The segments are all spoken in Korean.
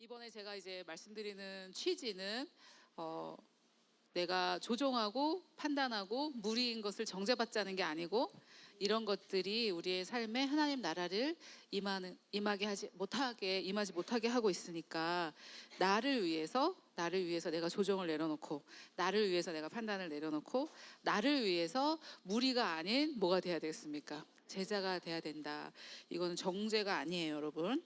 이번에 제가 이제 말씀드리는 취지는 내가 조종하고 판단하고 무리인 것을 정죄받자는 게 아니고, 이런 것들이 우리의 삶에 하나님 나라를 임하지 못하게 하고 있으니까, 나를 위해서 내가 조종을 내려놓고, 나를 위해서 내가 판단을 내려놓고, 나를 위해서 무리가 아닌 뭐가 돼야 되겠습니까? 제자가 돼야 된다. 이거는 정죄가 아니에요, 여러분.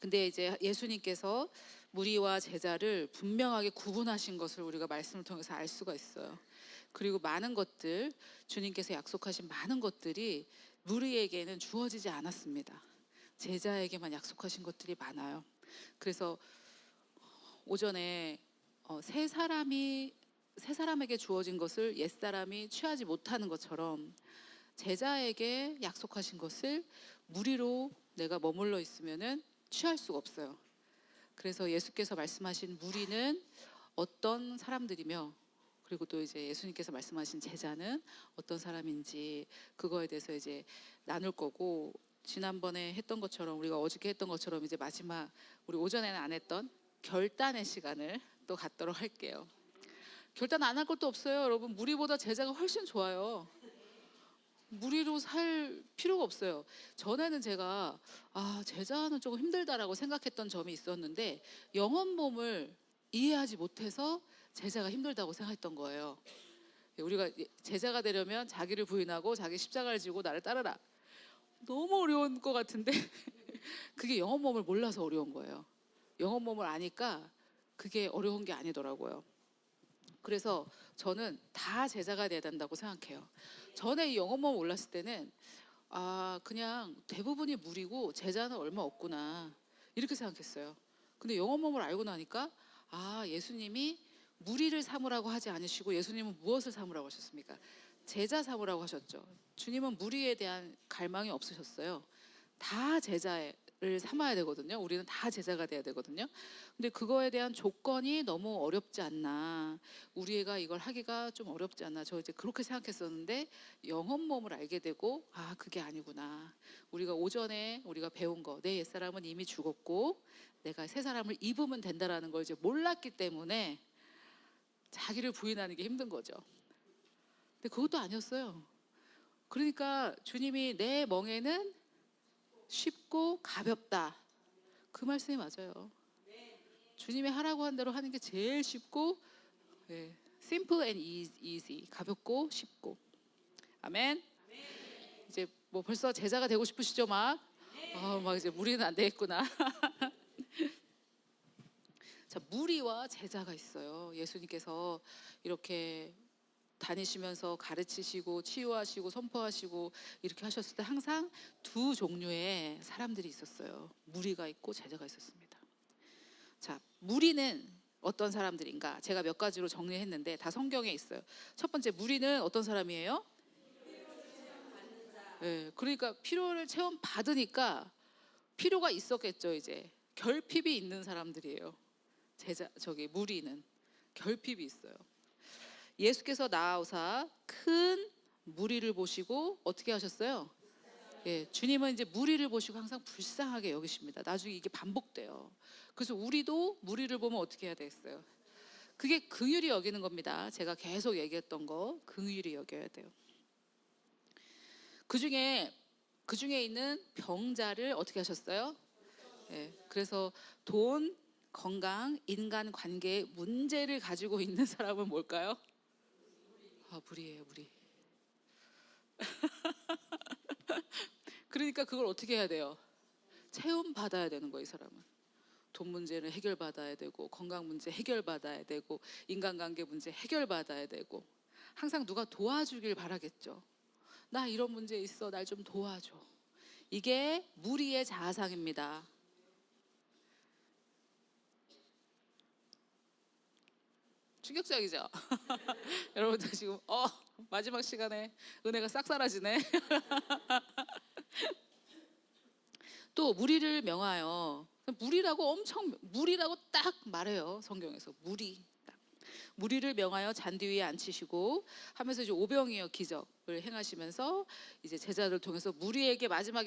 근데 이제 예수님께서 무리와 제자를 분명하게 구분하신 것을 우리가 말씀을 통해서 알 수가 있어요. 그리고 많은 것들, 주님께서 약속하신 많은 것들이 무리에게는 주어지지 않았습니다. 제자에게만 약속하신 것들이 많아요. 그래서 오전에 새 사람에게 주어진 것을 옛사람이 취하지 못하는 것처럼, 제자에게 약속하신 것을 무리로 내가 머물러 있으면은 취할 수가 없어요. 그래서 예수께서 말씀하신 무리는 어떤 사람들이며, 그리고 또 이제 예수님께서 말씀하신 제자는 어떤 사람인지, 그거에 대해서 이제 나눌 거고, 지난번에 했던 것처럼, 우리가 어저께 했던 것처럼 이제 마지막, 우리 오전에는 안 했던 결단의 시간을 또 갖도록 할게요. 결단 안 할 것도 없어요, 여러분. 무리보다 제자가 훨씬 좋아요. 무리로 살 필요가 없어요. 전에는 제가 제자는 조금 힘들다라고 생각했던 점이 있었는데, 영혼 몸을 이해하지 못해서 제자가 힘들다고 생각했던 거예요. 우리가 제자가 되려면 자기를 부인하고 자기 십자가를 지고 나를 따르라. 너무 어려운 것 같은데 그게 영혼 몸을 몰라서 어려운 거예요. 영혼 몸을 아니까 그게 어려운 게 아니더라고요. 그래서 저는 다 제자가 돼야 된다고 생각해요. 전에 이 영혼몸 올랐을 때는 그냥 대부분이 무리고 제자는 얼마 없구나, 이렇게 생각했어요. 근데 영혼몸을 알고 나니까 예수님이 무리를 삼으라고 하지 않으시고, 예수님은 무엇을 삼으라고 하셨습니까? 제자 삼으라고 하셨죠. 주님은 무리에 대한 갈망이 없으셨어요. 다 제자를 삼아야 되거든요. 우리는 다 제자가 돼야 되거든요. 근데 그거에 대한 조건이 너무 어렵지 않나, 우리가 이걸 하기가 좀 어렵지 않나, 저 이제 그렇게 생각했었는데, 영혼 몸을 알게 되고 그게 아니구나. 우리가 오전에 우리가 배운 거, 내 옛사람은 이미 죽었고 내가 새 사람을 입으면 된다라는 걸 이제 몰랐기 때문에 자기를 부인하는 게 힘든 거죠. 근데 그것도 아니었어요. 그러니까 주님이 내 멍에는 쉽고 가볍다, 그 말씀이 맞아요. 주님이 하라고 한 대로 하는 게 제일 쉽고, simple and easy, 가볍고 쉽고. 아멘. 이제 뭐 벌써 제자가 되고 싶으시죠? 막 이제 무리는 안 되겠구나. 자, 무리와 제자가 있어요. 예수님께서 이렇게 다니시면서 가르치시고 치유하시고 선포하시고 이렇게 하셨을 때 항상 두 종류의 사람들이 있었어요. 무리가 있고 제자가 있었습니다. 자, 무리는 어떤 사람들인가? 제가 몇 가지로 정리했는데 다 성경에 있어요. 첫 번째, 무리는 어떤 사람이에요? 그러니까 필요를 체험 받으니까 필요가 있었겠죠. 이제 결핍이 있는 사람들이에요. 무리는 결핍이 있어요. 예수께서 나아오사 큰 무리를 보시고 어떻게 하셨어요? 주님은 이제 무리를 보시고 항상 불쌍하게 여기십니다. 나중에 이게 반복돼요. 그래서 우리도 무리를 보면 어떻게 해야 되겠어요? 그게 긍휼히 여기는 겁니다. 제가 계속 얘기했던 거, 긍휼히 여겨야 돼요. 그 중에 있는 병자를 어떻게 하셨어요? 그래서 돈, 건강, 인간 관계의 문제를 가지고 있는 사람은 뭘까요? 무리예요, 무리. 그러니까 그걸 어떻게 해야 돼요? 체험 받아야 되는 거예요, 이 사람은. 돈 문제는 해결받아야 되고, 건강 문제 해결받아야 되고, 인간관계 문제 해결받아야 되고, 항상 누가 도와주길 바라겠죠. 나 이런 문제 있어, 날 좀 도와줘. 이게 무리의 자아상입니다. 충격적이죠? 여러분들 지금 마지막 시간에 은혜가 싹 사라지네. 또 무리를 명하여, 무리라고 딱 말해요. 성경에서 무리를 명하여 잔디 위에 앉히시고 하면서 이제 오병이어 기적을 행하시면서 이제 제자들 통해서 무리에게 마지막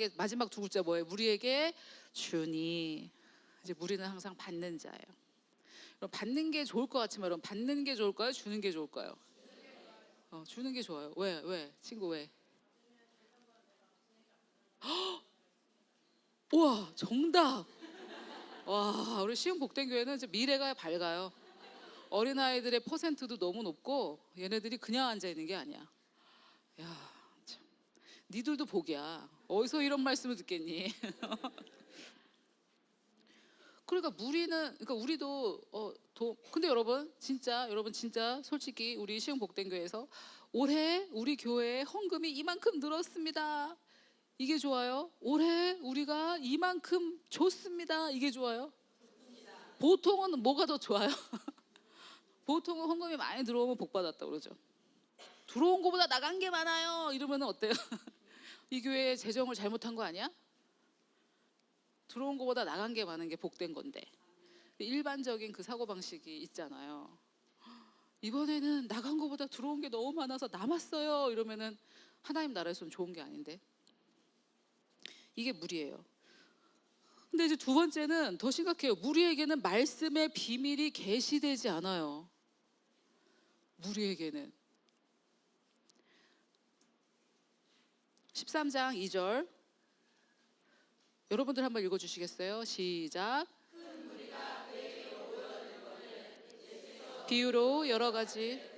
두 글자 뭐예요? 무리에게 주니, 이제 무리는 항상 받는 자예요. 그럼 받는 게 좋을 것 같지만 여러분, 받는 게 좋을까요? 주는 게 좋을까요? 주는 게 좋아요. 왜? 친구 왜? 우와, 정답. 와, 우리 시흥 복된교회는 이제 미래가 밝아요. 어린아이들의 퍼센트도 너무 높고 얘네들이 그냥 앉아있는 게 아니야. 야, 참. 니들도 복이야. 어디서 이런 말씀을 듣겠니? 그러니까 우리도 근데 여러분 진짜 솔직히 우리 시흥 복된교회에서 올해 우리 교회에 헌금이 이만큼 늘었습니다. 이게 좋아요? 올해 우리가 이만큼 줬습니다. 이게 좋아요? 보통은 뭐가 더 좋아요? 보통은 헌금이 많이 들어오면 복 받았다 그러죠. 들어온 것보다 나간 게 많아요. 이러면 어때요? 이 교회 재정을 잘못한 거 아니야? 들어온 것보다 나간 게 많은 게 복된 건데. 일반적인 그 사고방식이 있잖아요. 이번에는 나간 것보다 들어온 게 너무 많아서 남았어요. 이러면은 하나님 나라에서는 좋은 게 아닌데. 이게 무리예요. 근데 이제 두 번째는 더 심각해요. 무리에게는 말씀의 비밀이 계시되지 않아요. 무리에게는. 13장 2절 여러분들 한번 읽어주시겠어요? 시작. 비유로 여러 가지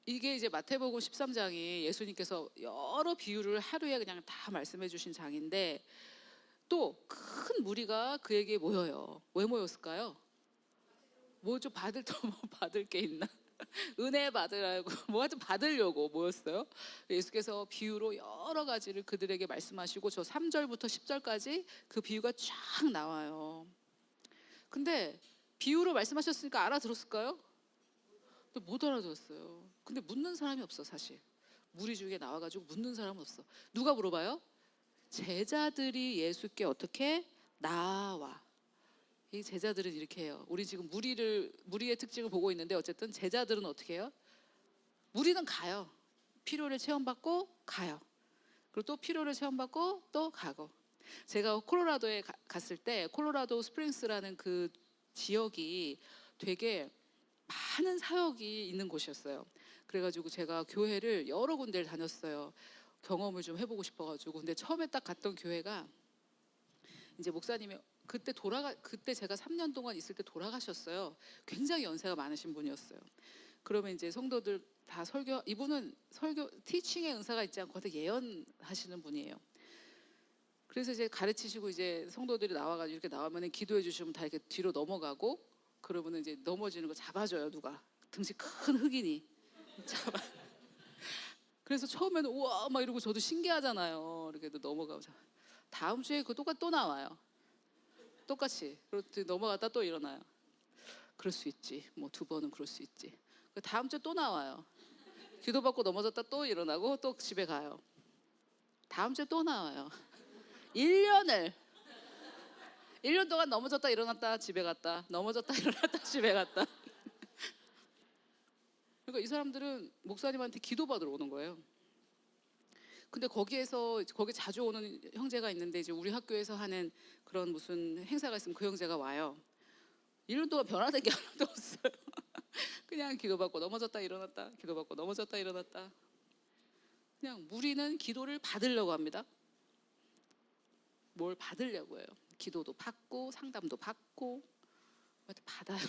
이게 이제 마태복음 13장이 예수님께서 여러 비유를 하루에 그냥 다 말씀해 주신 장인데 또 큰 무리가 그에게 모여요. 왜 모였을까요? 뭐 좀 받을 뭐 받을 게 있나? 은혜 받으라고 뭐 하여튼 받으려고 모였어요. 예수께서 비유로 여러 가지를 그들에게 말씀하시고 저 3절부터 10절까지 그 비유가 쫙 나와요. 근데 비유로 말씀하셨으니까 알아들었을까요? 근데 못 알아들었어요. 근데 묻는 사람이 없어 사실. 무리 중에 나와가지고 묻는 사람은 없어. 누가 물어봐요? 제자들이 예수께 어떻게 나와. 이 제자들은 이렇게 해요. 우리 지금 무리의 특징을 보고 있는데 어쨌든 제자들은 어떻게 해요? 무리는 가요. 필요를 체험받고 가요. 그리고 또 필요를 체험받고 또 가고. 제가 콜로라도에 갔을 때 콜로라도 스프링스라는 그 지역이 되게 많은 사역이 있는 곳이었어요. 그래가지고 제가 교회를 여러 군데를 다녔어요. 경험을 좀 해보고 싶어가지고. 근데 처음에 딱 갔던 교회가 이제 목사님이 그때 제가 3년 동안 있을 때 돌아가셨어요. 굉장히 연세가 많으신 분이었어요. 그러면 이제 성도들 다 이분은 설교 티칭의 은사가 있지 않고 되게 예언하시는 분이에요. 그래서 이제 가르치시고 이제 성도들이 나와가지고 이렇게 나오면 기도해 주시면 다 이렇게 뒤로 넘어가고 그러면 이제 넘어지는 거 잡아줘요. 누가 등치 큰 흑인이 잡아. 그래서 처음에는 우와 막 이러고 저도 신기하잖아요. 이렇게 넘어가고 다음 주에 그 똑같이 또 나와요. 똑같이 그렇게 넘어갔다 또 일어나요. 그럴 수 있지. 뭐 2번은 그럴 수 있지. 다음 주에 또 나와요. 기도받고 넘어졌다 또 일어나고 또 집에 가요. 다음 주에 또 나와요. 1년 동안 넘어졌다 일어났다 집에 갔다 넘어졌다 일어났다 집에 갔다. 그러니까 이 사람들은 목사님한테 기도받으러 오는 거예요. 근데 거기 자주 오는 형제가 있는데 이제 우리 학교에서 하는 그런 무슨 행사가 있으면 그 형제가 와요. 1년 동안 변화된 게 하나도 없어요. 그냥 기도받고 넘어졌다 일어났다 기도받고 넘어졌다 일어났다. 그냥 무리는 기도를 받으려고 합니다. 뭘 받으려고 해요. 기도도 받고 상담도 받고 받아요.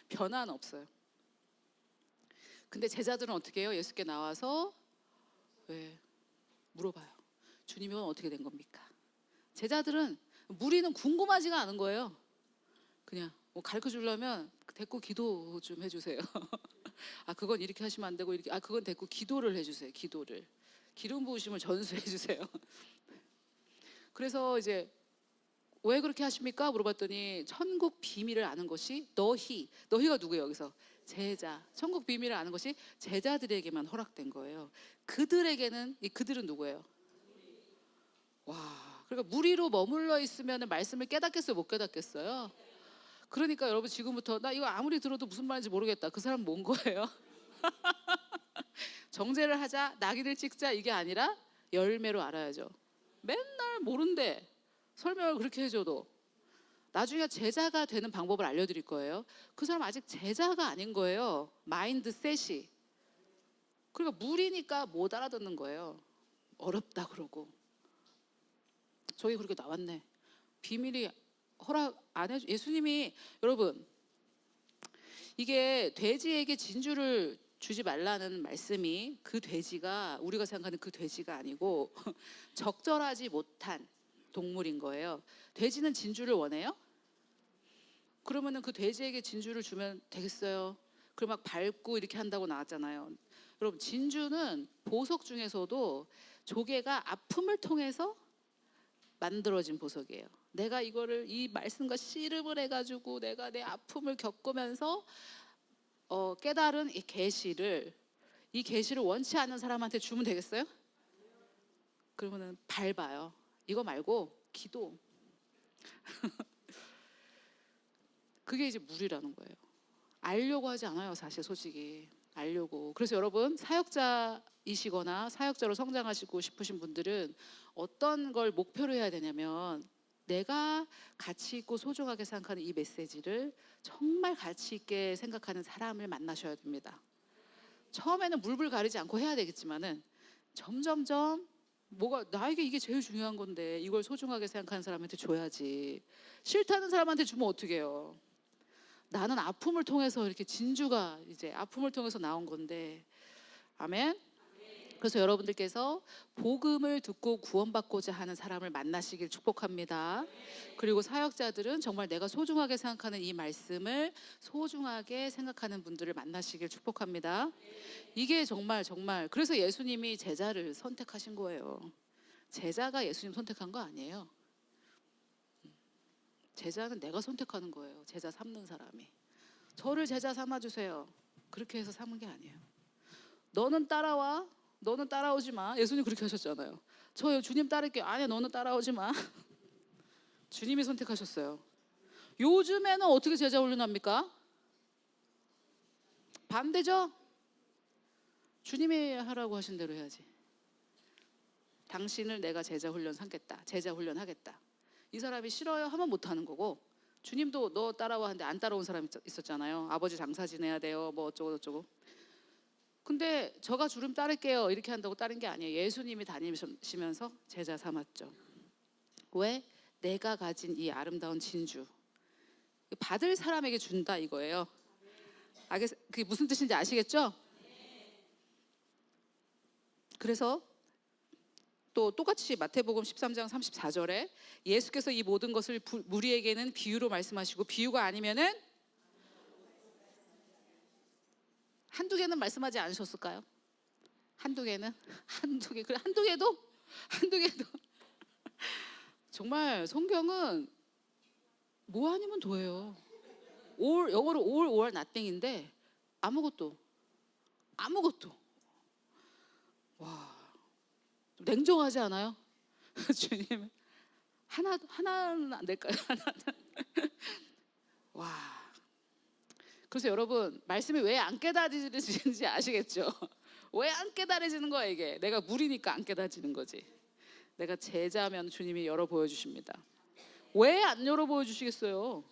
변화는 없어요. 근데 제자들은 어떻게 해요? 예수께 나와서 왜 물어봐요. 주님 이건 어떻게 된 겁니까? 제자들은 무리는 궁금하지가 않은 거예요. 그냥 뭐 가르쳐 주려면 됐고 기도 좀 해주세요. 아 그건 이렇게 하시면 안 되고 이렇게 그건 됐고 기도를 해주세요. 기도를 기름 부으심을 전수해 주세요. 그래서 이제 왜 그렇게 하십니까? 물어봤더니 천국 비밀을 아는 것이 너희가 누구예요 여기서? 제자. 천국 비밀을 아는 것이 제자들에게만 허락된 거예요. 그들은 누구예요? 와 그러니까 무리로 머물러 있으면 말씀을 깨닫겠어요, 못 깨닫겠어요? 그러니까 여러분 지금부터 나 이거 아무리 들어도 무슨 말인지 모르겠다. 그 사람 뭔 거예요? 정죄를 하자, 낙인을 찍자 이게 아니라 열매로 알아야죠. 맨날 모른대 설명을 그렇게 해줘도 나중에 제자가 되는 방법을 알려드릴 거예요. 그 사람 아직 제자가 아닌 거예요. 마인드셋이. 그러니까 무리니까 못 알아듣는 거예요. 어렵다 그러고. 저기 그렇게 나왔네. 비밀이 허락 안 해줘. 예수님이 여러분 이게 돼지에게 진주를 주지 말라는 말씀이 그 돼지가 우리가 생각하는 그 돼지가 아니고 적절하지 못한 동물인 거예요. 돼지는 진주를 원해요? 그러면은 그 돼지에게 진주를 주면 되겠어요? 그럼 막 밟고 이렇게 한다고 나왔잖아요. 여러분 진주는 보석 중에서도 조개가 아픔을 통해서 만들어진 보석이에요. 내가 이거를 이 말씀과 씨름을 해가지고 내가 내 아픔을 겪으면서 깨달은 이 계시를 원치 않는 사람한테 주면 되겠어요? 그러면은 밟아요. 이거 말고 기도. 그게 이제 무리라는 거예요. 알려고 하지 않아요, 사실 솔직히. 알려고. 그래서 여러분 사역자이시거나 사역자로 성장하시고 싶으신 분들은 어떤 걸 목표로 해야 되냐면 내가 가치 있고 소중하게 생각하는 이 메시지를 정말 가치 있게 생각하는 사람을 만나셔야 됩니다. 처음에는 물불 가리지 않고 해야 되겠지만은 점점점 뭐가 나에게 이게 제일 중요한 건데 이걸 소중하게 생각하는 사람한테 줘야지. 싫다는 사람한테 주면 어떻게 해요? 나는 아픔을 통해서 이렇게 진주가 이제 아픔을 통해서 나온 건데 아멘. 그래서 여러분들께서 복음을 듣고 구원받고자 하는 사람을 만나시길 축복합니다. 그리고 사역자들은 정말 내가 소중하게 생각하는 이 말씀을 소중하게 생각하는 분들을 만나시길 축복합니다. 이게 정말 그래서 예수님이 제자를 선택하신 거예요. 제자가 예수님 선택한 거 아니에요. 제자는 내가 선택하는 거예요. 제자 삼는 사람이. 저를 제자 삼아주세요. 그렇게 해서 삼은 게 아니에요. 너는 따라와. 너는 따라오지 마. 예수님 그렇게 하셨잖아요. 저 주님 따를게요. 아니 너는 따라오지 마. 주님이 선택하셨어요. 요즘에는 어떻게 제자 훈련합니까? 반대죠? 주님이 하라고 하신 대로 해야지. 당신을 내가 제자 훈련 삼겠다. 제자 훈련 하겠다. 이 사람이 싫어요 하면 못하는 거고 주님도 너 따라와 하는데 안 따라온 사람 있었잖아요. 아버지 장사 지내야 돼요. 뭐 어쩌고 저쩌고. 근데 저가 주름 따를게요 이렇게 한다고 따른 게 아니에요. 예수님이 다니시면서 제자 삼았죠. 왜? 내가 가진 이 아름다운 진주 받을 사람에게 준다 이거예요. 그게 무슨 뜻인지 아시겠죠? 그래서 또 똑같이 마태복음 13장 34절에 예수께서 이 모든 것을 무리에게는 비유로 말씀하시고 비유가 아니면은 한두 개는 말씀하지 않으셨을까요? 한두 개는? 그래 한두 개도 정말 성경은 뭐 아니면 도예요. 영어로 all or nothing인데 아무것도 와 냉정하지 않아요? 주님 하나는 안 될까요? 와 그래서 여러분 말씀이 왜 안 깨달아지는지 아시겠죠? 왜 안 깨달아지는 거야 이게? 내가 무리니까 안 깨달아지는 거지. 내가 제자면 주님이 열어 보여주십니다. 왜 안 열어 보여주시겠어요?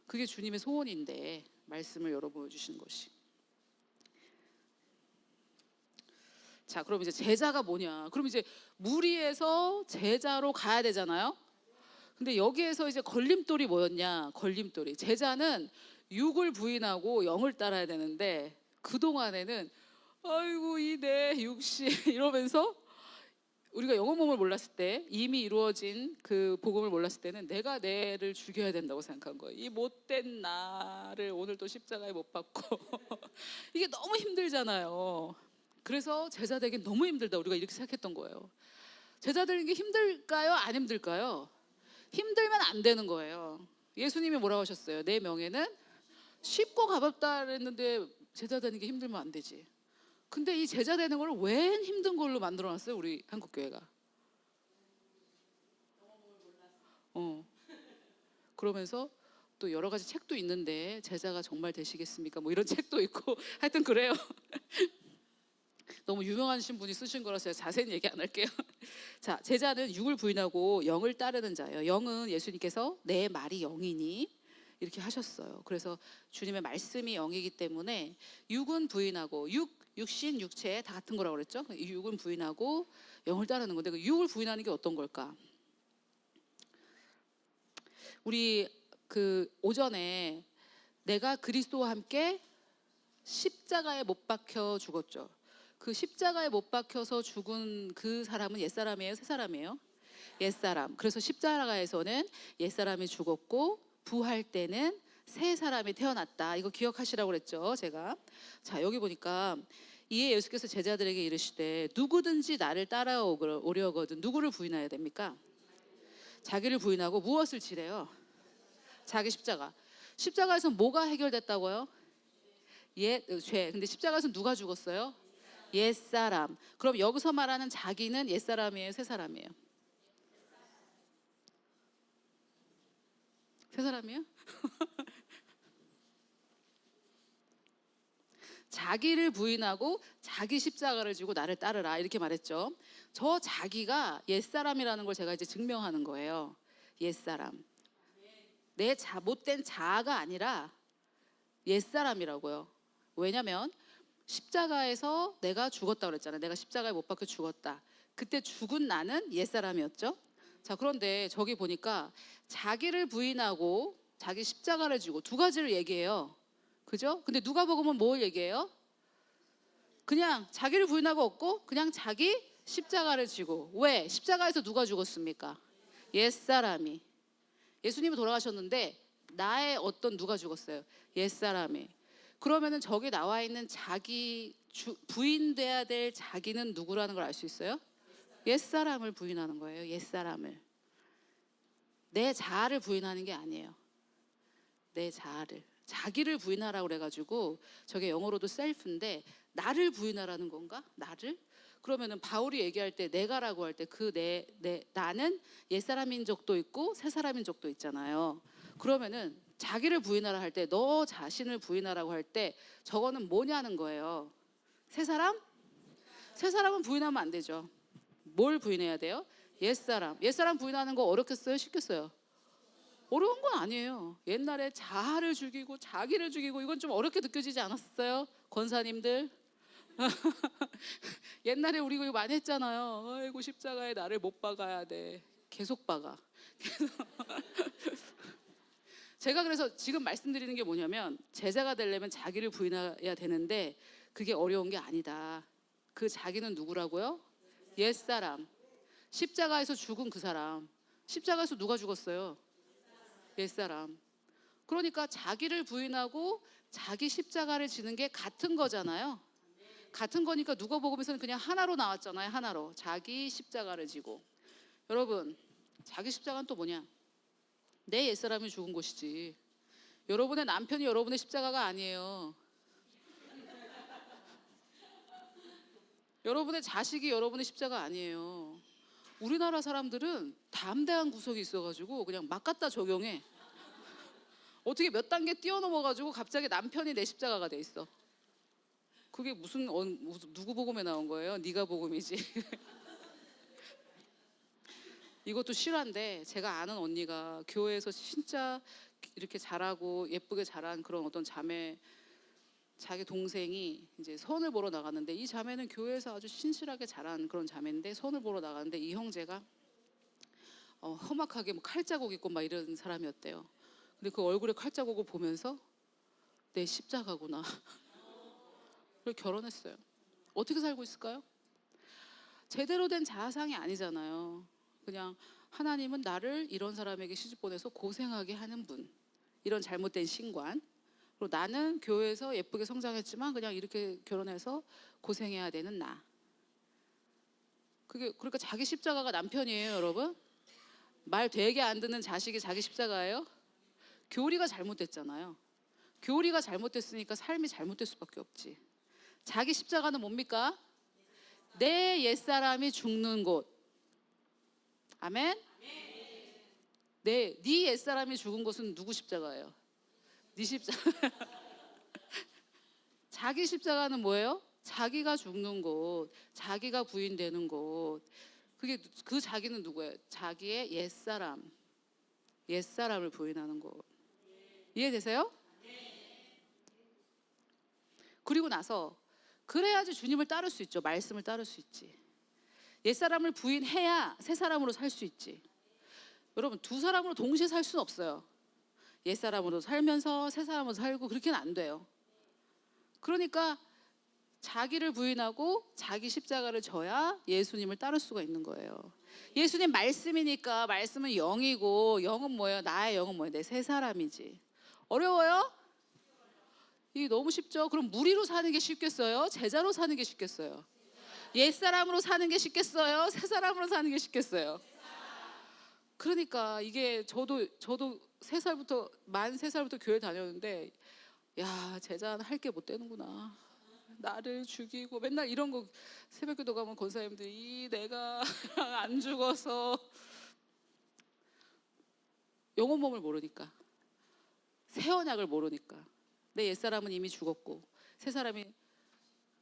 그게 주님의 소원인데 말씀을 열어 보여주시는 것이. 자 그럼 이제 제자가 뭐냐? 그럼 이제 무리에서 제자로 가야 되잖아요. 근데 여기에서 이제 걸림돌이 뭐였냐? 걸림돌이 제자는 육을 부인하고 영을 따라야 되는데 그동안에는 아이고 이 내 육신 이러면서 우리가 영혼 몸을 몰랐을 때 이미 이루어진 그 복음을 몰랐을 때는 내가 내를 죽여야 된다고 생각한 거예요. 이 못된 나를 오늘 또 십자가에 못 박고 이게 너무 힘들잖아요. 그래서 제자 되기 너무 힘들다 우리가 이렇게 생각했던 거예요. 제자 되는 게 힘들까요? 안 힘들까요? 힘들면 안 되는 거예요. 예수님이 뭐라고 하셨어요? 내 명예는 쉽고 가볍다 그랬는데 제자 되는 게 힘들면 안 되지. 근데 이 제자 되는 걸 왜 힘든 걸로 만들어놨어요? 우리 한국교회가. 그러면서 또 여러 가지 책도 있는데 제자가 정말 되시겠습니까? 뭐 이런 책도 있고 하여튼 그래요. 너무 유명하신 분이 쓰신 거라서 제가 자세히 얘기 안 할게요. 자, 제자는 육을 부인하고 영을 따르는 자예요. 영은 예수님께서 내 말이 영이니 이렇게 하셨어요. 그래서 주님의 말씀이 영이기 때문에 육은 부인하고 육신, 육체 다 같은 거라고 그랬죠. 육은 부인하고 영을 따르는 건데 그 육을 부인하는 게 어떤 걸까? 우리 그 오전에 내가 그리스도와 함께 십자가에 못 박혀 죽었죠. 그 십자가에 못 박혀서 죽은 그 사람은 옛사람이에요? 새사람이에요? 옛사람. 그래서 십자가에서는 옛사람이 죽었고 부활 때는 새 사람이 태어났다. 이거 기억하시라고 그랬죠, 제가. 자, 여기 보니까 이에 예수께서 제자들에게 이르시되 누구든지 나를 따라오려거든 누구를 부인해야 됩니까? 자기를 부인하고 무엇을 지래요? 자기 십자가. 십자가에서 뭐가 해결됐다고요? 죄. 근데 십자가에서 누가 죽었어요? 옛사람. 그럼 여기서 말하는 자기는 옛사람이에요? 새사람이에요? 새사람이에요? 자기를 부인하고 자기 십자가를 지고 나를 따르라 이렇게 말했죠. 저 자기가 옛사람이라는 걸 제가 이제 증명하는 거예요. 옛사람. 내 못된 자아가 아니라 옛사람이라고요. 왜냐면 십자가에서 내가 죽었다 그랬잖아요. 내가 십자가에 못 박혀 죽었다. 그때 죽은 나는 옛사람이었죠. 자, 그런데 저기 보니까 자기를 부인하고 자기 십자가를 지고 두 가지를 얘기해요. 그죠? 근데 누가복음은 뭘 얘기해요? 그냥 자기를 부인하고 없고 그냥 자기 십자가를 지고. 왜? 십자가에서 누가 죽었습니까? 옛사람이. 예수님이 돌아가셨는데 나의 어떤 누가 죽었어요? 옛사람이. 그러면은 저기 나와 있는 자기 부인돼야 될 자기는 누구라는 걸 알 수 있어요? 옛사람을 부인하는 거예요. 옛사람을. 내 자아를 부인하는 게 아니에요. 내 자아를. 자기를 부인하라고 그래가지고 저게 영어로도 셀프인데 나를 부인하라는 건가? 나를? 그러면은 바울이 얘기할 때 내가라고 할 때 그 나는 옛사람인 적도 있고 새사람인 적도 있잖아요. 그러면은 자기를 부인하라 할 때 너 자신을 부인하라고 할 때 저거는 뭐냐는 거예요. 새사람? 새사람은 부인하면 안 되죠. 뭘 부인해야 돼요? 옛사람. 옛사람 부인하는 거 어렵겠어요? 쉽겠어요? 어려운 건 아니에요. 옛날에 자아를 죽이고 자기를 죽이고 이건 좀 어렵게 느껴지지 않았어요? 권사님들? 옛날에 우리 이거 많이 했잖아요. 아이고 십자가에 나를 못 박아야 돼. 계속 박아. 제가 그래서 지금 말씀드리는 게 뭐냐면 제자가 되려면 자기를 부인해야 되는데 그게 어려운 게 아니다. 그 자기는 누구라고요? 옛사람. 십자가에서 죽은 그 사람. 십자가에서 누가 죽었어요? 옛사람. 그러니까 자기를 부인하고 자기 십자가를 지는 게 같은 거잖아요. 같은 거니까 누가복음에서는 그냥 하나로 나왔잖아요. 하나로. 자기 십자가를 지고. 여러분, 자기 십자가는 또 뭐냐? 내 옛사람이 죽은 것이지. 여러분의 남편이 여러분의 십자가가 아니에요. 여러분의 자식이 여러분의 십자가 아니에요. 우리나라 사람들은 담대한 구석이 있어가지고 그냥 막 갖다 적용해. 어떻게 몇 단계 뛰어넘어가지고 갑자기 남편이 내 십자가가 돼 있어. 그게 무슨 누구 복음에 나온 거예요? 네가 복음이지. 이것도 실화인데 제가 아는 언니가 교회에서 진짜 이렇게 잘하고 예쁘게 자란 그런 어떤 자매, 자기 동생이 이제 선을 보러 나갔는데 이 자매는 교회에서 아주 신실하게 자란 그런 자매인데 선을 보러 나갔는데 이 형제가 험악하게 뭐 칼자국 있고 막 이런 사람이었대요. 근데 그 얼굴에 칼자국을 보면서 내 십자가구나. 그래서 결혼했어요. 어떻게 살고 있을까요? 제대로 된 자아상이 아니잖아요. 그냥 하나님은 나를 이런 사람에게 시집 보내서 고생하게 하는 분. 이런 잘못된 신관. 그리고 나는 교회에서 예쁘게 성장했지만 그냥 이렇게 결혼해서 고생해야 되는 나. 그게 그러니까 자기 십자가가 남편이에요, 여러분. 말 되게 안 듣는 자식이 자기 십자가예요? 교리가 잘못됐잖아요. 교리가 잘못됐으니까 삶이 잘못될 수밖에 없지. 자기 십자가는 뭡니까? 내 옛사람이 죽는 곳. 아멘? 네 옛사람이 죽은 곳은 누구 십자가예요? 네 십자가. 자기 십자가는 뭐예요? 자기가 죽는 곳, 자기가 부인되는 곳. 그게 그 자기는 누구예요? 자기의 옛사람을 부인하는 곳. 이해되세요? 그리고 나서 그래야지 주님을 따를 수 있죠. 말씀을 따를 수 있지. 옛사람을 부인해야 새 사람으로 살 수 있지. 여러분 두 사람으로 동시에 살 수는 없어요. 옛사람으로 살면서 새 사람으로 살고 그렇게는 안 돼요. 그러니까 자기를 부인하고 자기 십자가를 져야 예수님을 따를 수가 있는 거예요. 예수님 말씀이니까 말씀은 영이고 영은 뭐예요? 나의 영은 뭐예요? 내 새 사람이지. 어려워요? 이게 너무 쉽죠? 그럼 무리로 사는 게 쉽겠어요? 제자로 사는 게 쉽겠어요? 옛사람으로 사는 게 쉽겠어요? 새 사람으로 사는 게 쉽겠어요? 그러니까 이게 저도 만 3살부터 교회 다녔는데 야 제자는 할 게 못 되는구나. 나를 죽이고 맨날 이런 거 새벽기도 가면 권사님들이 내가 안 죽어서 영혼 몸을 모르니까 새 언약을 모르니까 내 옛사람은 이미 죽었고 새 사람이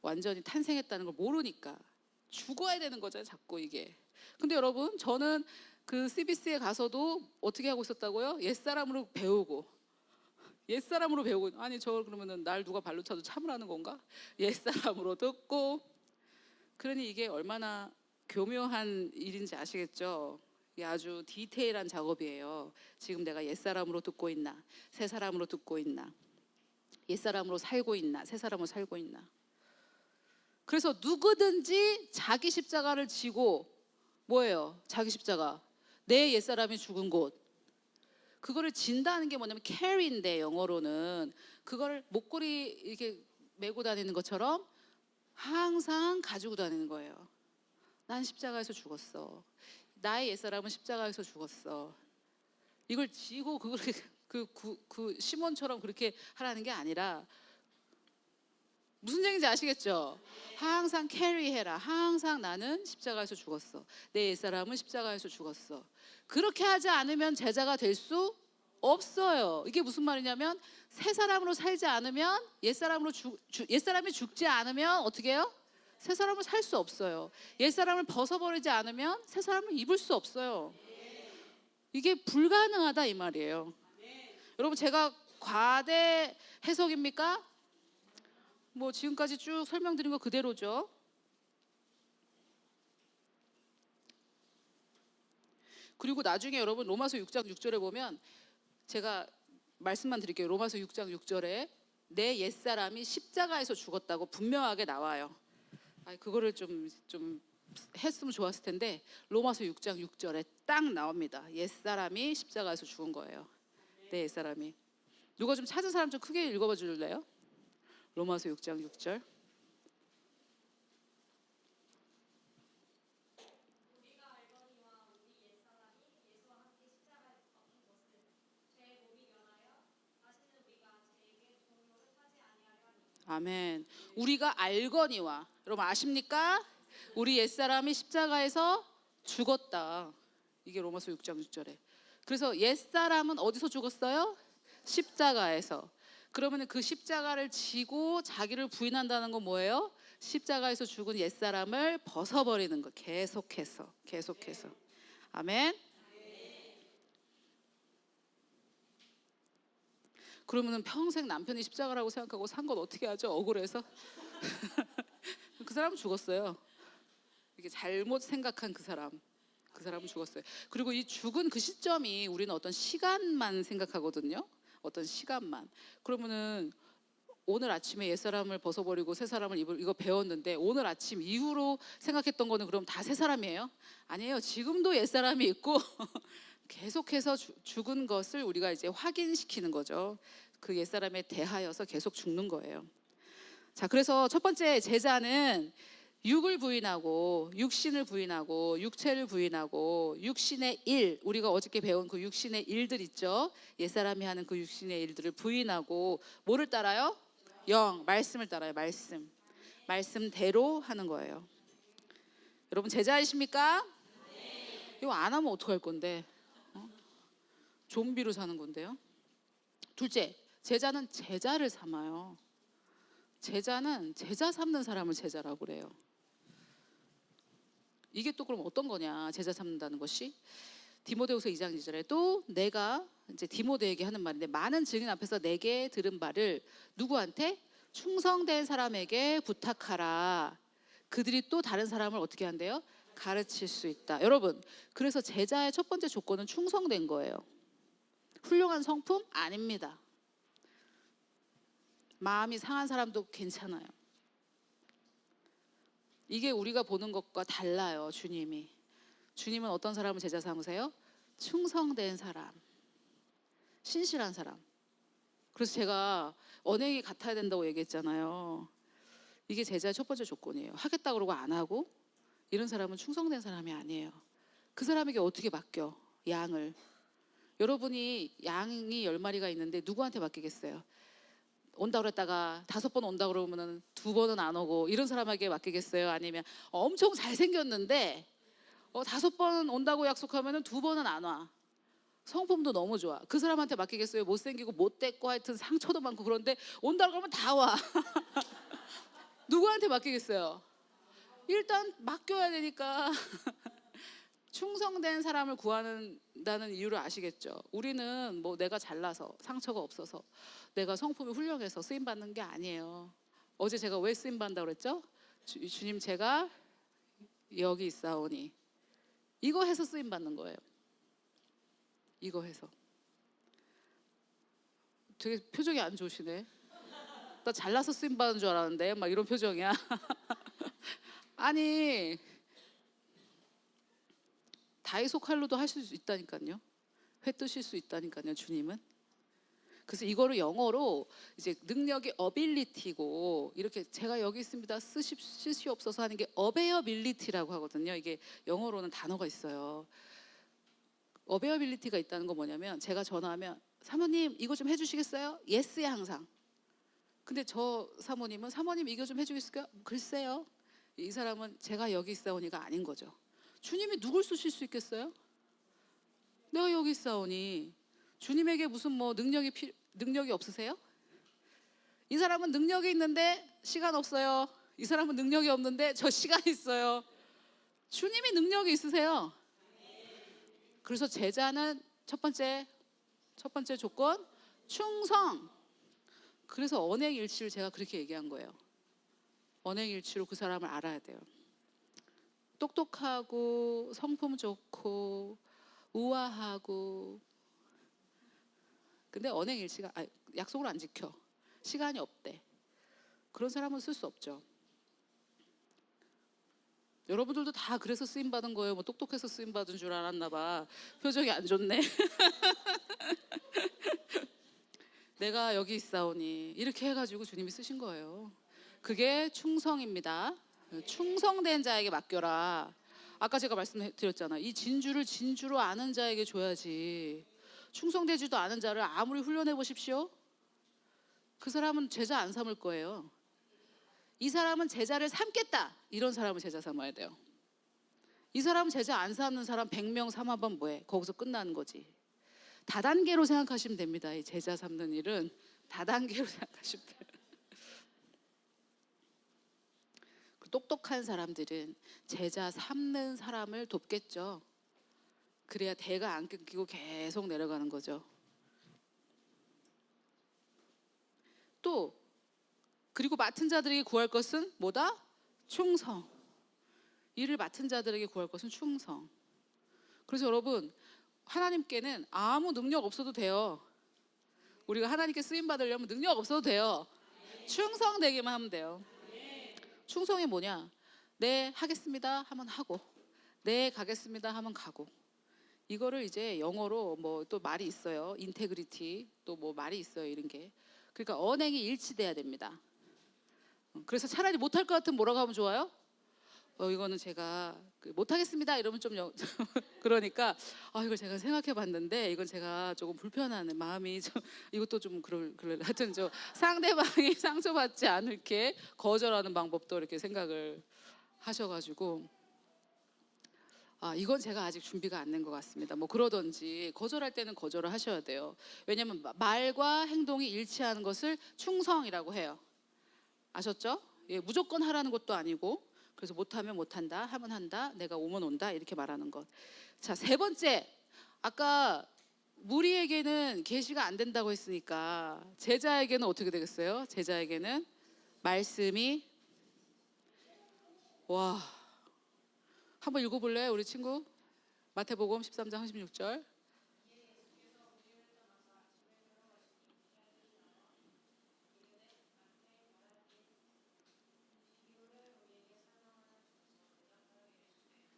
완전히 탄생했다는 걸 모르니까 죽어야 되는 거잖아요 자꾸 이게. 근데 여러분 저는 그 CBC에 가서도 어떻게 하고 있었다고요? 옛사람으로 배우고 아니 저 그러면은 날 누가 발로 차도 참으라는 건가? 옛사람으로 듣고. 그러니 이게 얼마나 교묘한 일인지 아시겠죠? 이게 아주 디테일한 작업이에요. 지금 내가 옛사람으로 듣고 있나 새 사람으로 듣고 있나 옛사람으로 살고 있나 새 사람으로 살고 있나. 그래서 누구든지 자기 십자가를 지고 뭐예요? 자기 십자가 내 옛사람이 죽은 곳 그거를 진다는 게 뭐냐면 carry인데 영어로는 그거를 목걸이 이렇게 메고 다니는 것처럼 항상 가지고 다니는 거예요. 난 십자가에서 죽었어. 나의 옛사람은 십자가에서 죽었어. 이걸 지고 그걸 그 시몬처럼 그렇게 하라는 게 아니라 무슨 얘기인지 아시겠죠? 항상 캐리해라. 항상 나는 십자가에서 죽었어. 내 옛사람은 십자가에서 죽었어. 그렇게 하지 않으면 제자가 될 수 없어요. 이게 무슨 말이냐면 새 사람으로 살지 않으면 옛사람이 죽지 않으면 어떻게 해요? 새 사람을 살 수 없어요. 옛사람을 벗어버리지 않으면 새 사람을 입을 수 없어요. 이게 불가능하다 이 말이에요. 여러분 제가 과대 해석입니까? 뭐 지금까지 쭉 설명드린 거 그대로죠. 그리고 나중에 여러분 로마서 6장 6절에 보면 제가 말씀만 드릴게요. 로마서 6장 6절에 내 옛사람이 십자가에서 죽었다고 분명하게 나와요. 그거를 좀 했으면 좋았을 텐데 로마서 6장 6절에 딱 나옵니다. 옛사람이 십자가에서 죽은 거예요. 내 옛사람이. 누가 좀 찾은 사람 좀 크게 읽어봐 줄래요? 로마서 6장 6절. 아멘. 우리가 알거니와 여러분 아십니까? 우리 옛사람이 십자가에서 죽었다. 이게 로마서 6장 6절에. 그래서 옛사람은 어디서 죽었어요? 십자가에서. 그러면 그 십자가를 지고 자기를 부인한다는 건 뭐예요? 십자가에서 죽은 옛사람을 벗어버리는 거. 계속해서. 아멘. 그러면 평생 남편이 십자가라고 생각하고 산 건 어떻게 하죠? 억울해서. 그 사람은 죽었어요. 이게 잘못 생각한 그 사람은 죽었어요. 그리고 이 죽은 그 시점이 우리는 어떤 시간만 생각하거든요. 어떤 시간만. 그러면은 오늘 아침에 옛사람을 벗어버리고 새 사람을 입을 이거 배웠는데 오늘 아침 이후로 생각했던 거는 그럼 다 새 사람이에요? 아니에요. 지금도 옛사람이 있고 계속해서 죽은 것을 우리가 이제 확인시키는 거죠. 그 옛사람에 대하여서 계속 죽는 거예요. 자, 그래서 첫 번째 제자는 육을 부인하고 육신을 부인하고 육체를 부인하고 육신의 일, 우리가 어저께 배운 그 육신의 일들 있죠. 옛사람이 하는 그 육신의 일들을 부인하고 뭐를 따라요? 영, 말씀을 따라요. 말씀대로 하는 거예요. 여러분 제자이십니까? 이거 안 하면 어떡할 건데? 좀비로 사는 건데요. 둘째, 제자는 제자를 삼아요. 제자는 제자 삼는 사람을 제자라고 그래요. 이게 또 그럼 어떤 거냐? 제자 삼는다는 것이 디모데후서 2장 2절에 또 내가 이제 디모데에게 하는 말인데 많은 증인 앞에서 내게 들은 바를 누구한테? 충성된 사람에게 부탁하라. 그들이 또 다른 사람을 어떻게 한대요? 가르칠 수 있다. 여러분, 그래서 제자의 첫 번째 조건은 충성된 거예요. 훌륭한 성품? 아닙니다. 마음이 상한 사람도 괜찮아요. 이게 우리가 보는 것과 달라요. 주님은 어떤 사람을 제자 삼으세요? 충성된 사람, 신실한 사람. 그래서 제가 언행이 같아야 된다고 얘기했잖아요. 이게 제자의 첫 번째 조건이에요. 하겠다 그러고 안 하고 이런 사람은 충성된 사람이 아니에요. 그 사람에게 어떻게 맡겨? 양을. 여러분이 양이 10마리가 있는데 누구한테 맡기겠어요? 온다 그랬다가 5번 온다 그러면은 2번은 안 오고 이런 사람에게 맡기겠어요? 아니면 엄청 잘생겼는데 5번 온다고 약속하면은 2번은 안 와. 성품도 너무 좋아. 그 사람한테 맡기겠어요? 못생기고 못됐고 하여튼 상처도 많고 그런데 온다 그러면 다 와. 누구한테 맡기겠어요? 일단 맡겨야 되니까. 충성된 사람을 구한다는 이유를 아시겠죠? 우리는 뭐 내가 잘나서 상처가 없어서 내가 성품이 훌륭해서 쓰임받는 게 아니에요. 어제 제가 왜 쓰임받는다고 그랬죠? 주님 제가 여기 있사오니 이거 해서 쓰임받는 거예요. 이거 해서. 되게 표정이 안 좋으시네. 나 잘나서 쓰임받은 줄 알았는데 막 이런 표정이야. 아니 다이소 칼로도 하실 수 있다니까요. 회 뜨실 수 있다니까요. 주님은. 그래서 이거를 영어로 이제 능력이 ability고 이렇게 제가 여기 있습니다. 쓰시옵소서 하는 게 availability라고 하거든요. 이게 영어로는 단어가 있어요. availability가 있다는 건 뭐냐면 제가 전화하면 사모님 이거 좀 해주시겠어요? yes에 항상. 근데 저 사모님은 사모님 이거 좀 해주겠어요? 글쎄요. 이 사람은 제가 여기 있사오니가 아닌 거죠. 주님이 누굴 쓰실 수 있겠어요? 내가 여기 있사오니. 주님에게 무슨 뭐 능력이 없으세요? 이 사람은 능력이 있는데 시간 없어요. 이 사람은 능력이 없는데 저 시간 있어요. 주님이 능력이 있으세요. 그래서 제자는 첫 번째 조건 충성. 그래서 언행일치를 제가 그렇게 얘기한 거예요. 언행일치로 그 사람을 알아야 돼요. 똑똑하고 성품 좋고 우아하고 근데 언행일치가 약속을 안 지켜. 시간이 없대. 그런 사람은 쓸 수 없죠. 여러분들도 다 그래서 쓰임받은 거예요. 뭐 똑똑해서 쓰임받은 줄 알았나 봐. 표정이 안 좋네. 내가 여기 있사오니 이렇게 해가지고 주님이 쓰신 거예요. 그게 충성입니다. 충성된 자에게 맡겨라. 아까 제가 말씀드렸잖아. 이 진주를 진주로 아는 자에게 줘야지. 충성되지도 않은 자를 아무리 훈련해 보십시오. 그 사람은 제자 안 삼을 거예요. 이 사람은 제자를 삼겠다. 이런 사람을 제자 삼아야 돼요. 이 사람은 제자 안 삼는 사람 100명 삼아보면 뭐해? 거기서 끝나는 거지. 다단계로 생각하시면 됩니다. 이 제자 삼는 일은 다단계로 생각하시면 돼요. 똑똑한 사람들은 제자 삼는 사람을 돕겠죠. 그래야 대가 안 끊기고 계속 내려가는 거죠. 또 그리고 맡은 자들에게 구할 것은 뭐다? 충성. 일을 맡은 자들에게 구할 것은 충성. 그래서 여러분 하나님께는 아무 능력 없어도 돼요. 우리가 하나님께 쓰임 받으려면 능력 없어도 돼요. 충성되기만 하면 돼요. 충성이 뭐냐? 네 하겠습니다 하면 하고 네 가겠습니다 하면 가고. 이거를 이제 영어로 뭐 또 말이 있어요. 인테그리티 또 뭐 말이 있어요. 이런 게. 그러니까 언행이 일치돼야 됩니다. 그래서 차라리 못할 것 같으면 뭐라고 하면 좋아요? 이거는 제가 못하겠습니다 이러면 좀 그러니까 이걸 제가 생각해 봤는데 이건 제가 조금 불편한 마음이 좀 이것도 좀 그럴 하여튼 좀 상대방이 상처받지 않게 거절하는 방법도 이렇게 생각을 하셔가지고 이건 제가 아직 준비가 안 된 것 같습니다. 뭐 그러든지 거절할 때는 거절을 하셔야 돼요. 왜냐하면 말과 행동이 일치하는 것을 충성이라고 해요. 아셨죠? 예, 무조건 하라는 것도 아니고 그래서 못하면 못한다, 하면 한다, 내가 오면 온다 이렇게 말하는 것. 자, 세 번째. 아까 무리에게는 계시가 안 된다고 했으니까 제자에게는 어떻게 되겠어요? 제자에게는 말씀이 와 한번 읽어볼래요? 우리 친구 마태복음 13장 16절.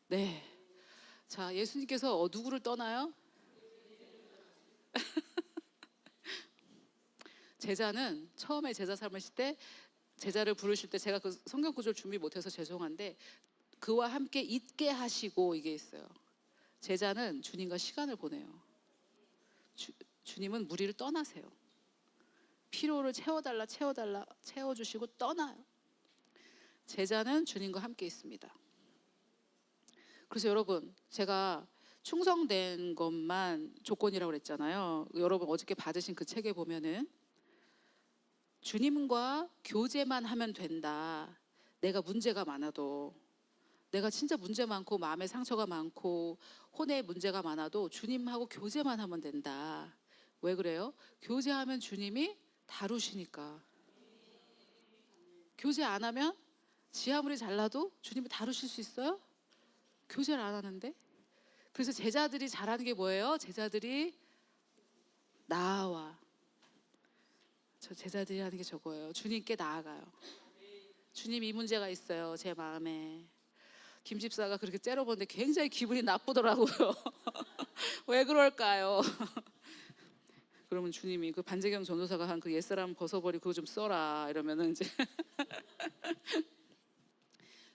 네. 자, 예수님께서 누구를 떠나요? 제자는 처음에 제자 삼으실 때 제자를 부르실 때 제가 그 성경 구절 준비 못해서 죄송한데 그와 함께 있게 하시고 이게 있어요. 제자는 주님과 시간을 보내요. 주님은 무리를 떠나세요. 피로를 채워달라 채워주시고 떠나요. 제자는 주님과 함께 있습니다. 그래서 여러분 제가 충성된 것만 조건이라고 그랬잖아요. 여러분 어저께 받으신 그 책에 보면은 주님과 교제만 하면 된다. 내가 문제가 많아도 내가 진짜 문제 많고 마음에 상처가 많고 혼에 문제가 많아도 주님하고 교제만 하면 된다. 왜 그래요? 교제하면 주님이 다루시니까. 교제 안 하면 지 아무리 잘나도 주님이 다루실 수 있어요? 교제를 안 하는데. 그래서 제자들이 잘하는 게 뭐예요? 제자들이 나아와. 저 제자들이 하는 게 저거예요. 주님께 나아가요. 주님 이 문제가 있어요. 제 마음에. 김 집사가 그렇게 째려보는데 굉장히 기분이 나쁘더라고요. 왜 그럴까요? 그러면 주님이 그 반재경 전도사가 한 그 옛사람 벗어버리고 그거 좀 써라 이러면은 이제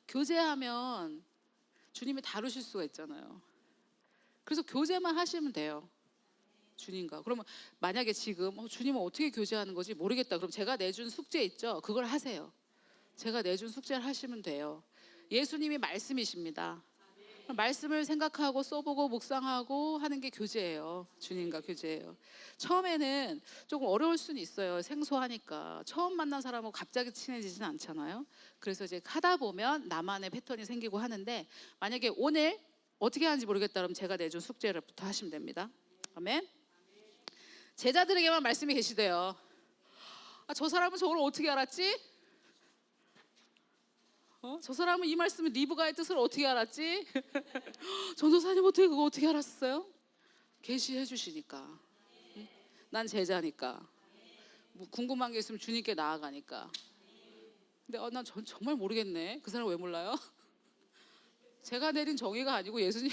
교제하면 주님이 다루실 수가 있잖아요. 그래서 교제만 하시면 돼요. 주님과. 그러면 만약에 지금 주님은 어떻게 교제하는 거지 모르겠다. 그럼 제가 내준 숙제 있죠? 그걸 하세요. 제가 내준 숙제를 하시면 돼요. 예수님이 말씀이십니다. 말씀을 생각하고 써보고 묵상하고 하는 게 교제예요. 주님과 교제예요. 처음에는 조금 어려울 수는 있어요. 생소하니까. 처음 만난 사람하고 갑자기 친해지진 않잖아요. 그래서 이제 하다 보면 나만의 패턴이 생기고 하는데 만약에 오늘 어떻게 하는지 모르겠다 그러면 제가 내준 숙제부터 하시면 됩니다. 아멘. 제자들에게만 말씀이 계시대요. 저 사람은 저걸 어떻게 알았지? 저 사람은 이 말씀은 리브가의 뜻을 어떻게 알았지? 전도사님 어떻게 그거 어떻게 알았어요? 계시해 주시니까. 난 제자니까. 뭐 궁금한 게 있으면 주님께 나아가니까. 근데 난 정말 모르겠네. 그 사람 왜 몰라요? 제가 내린 정의가 아니고 예수님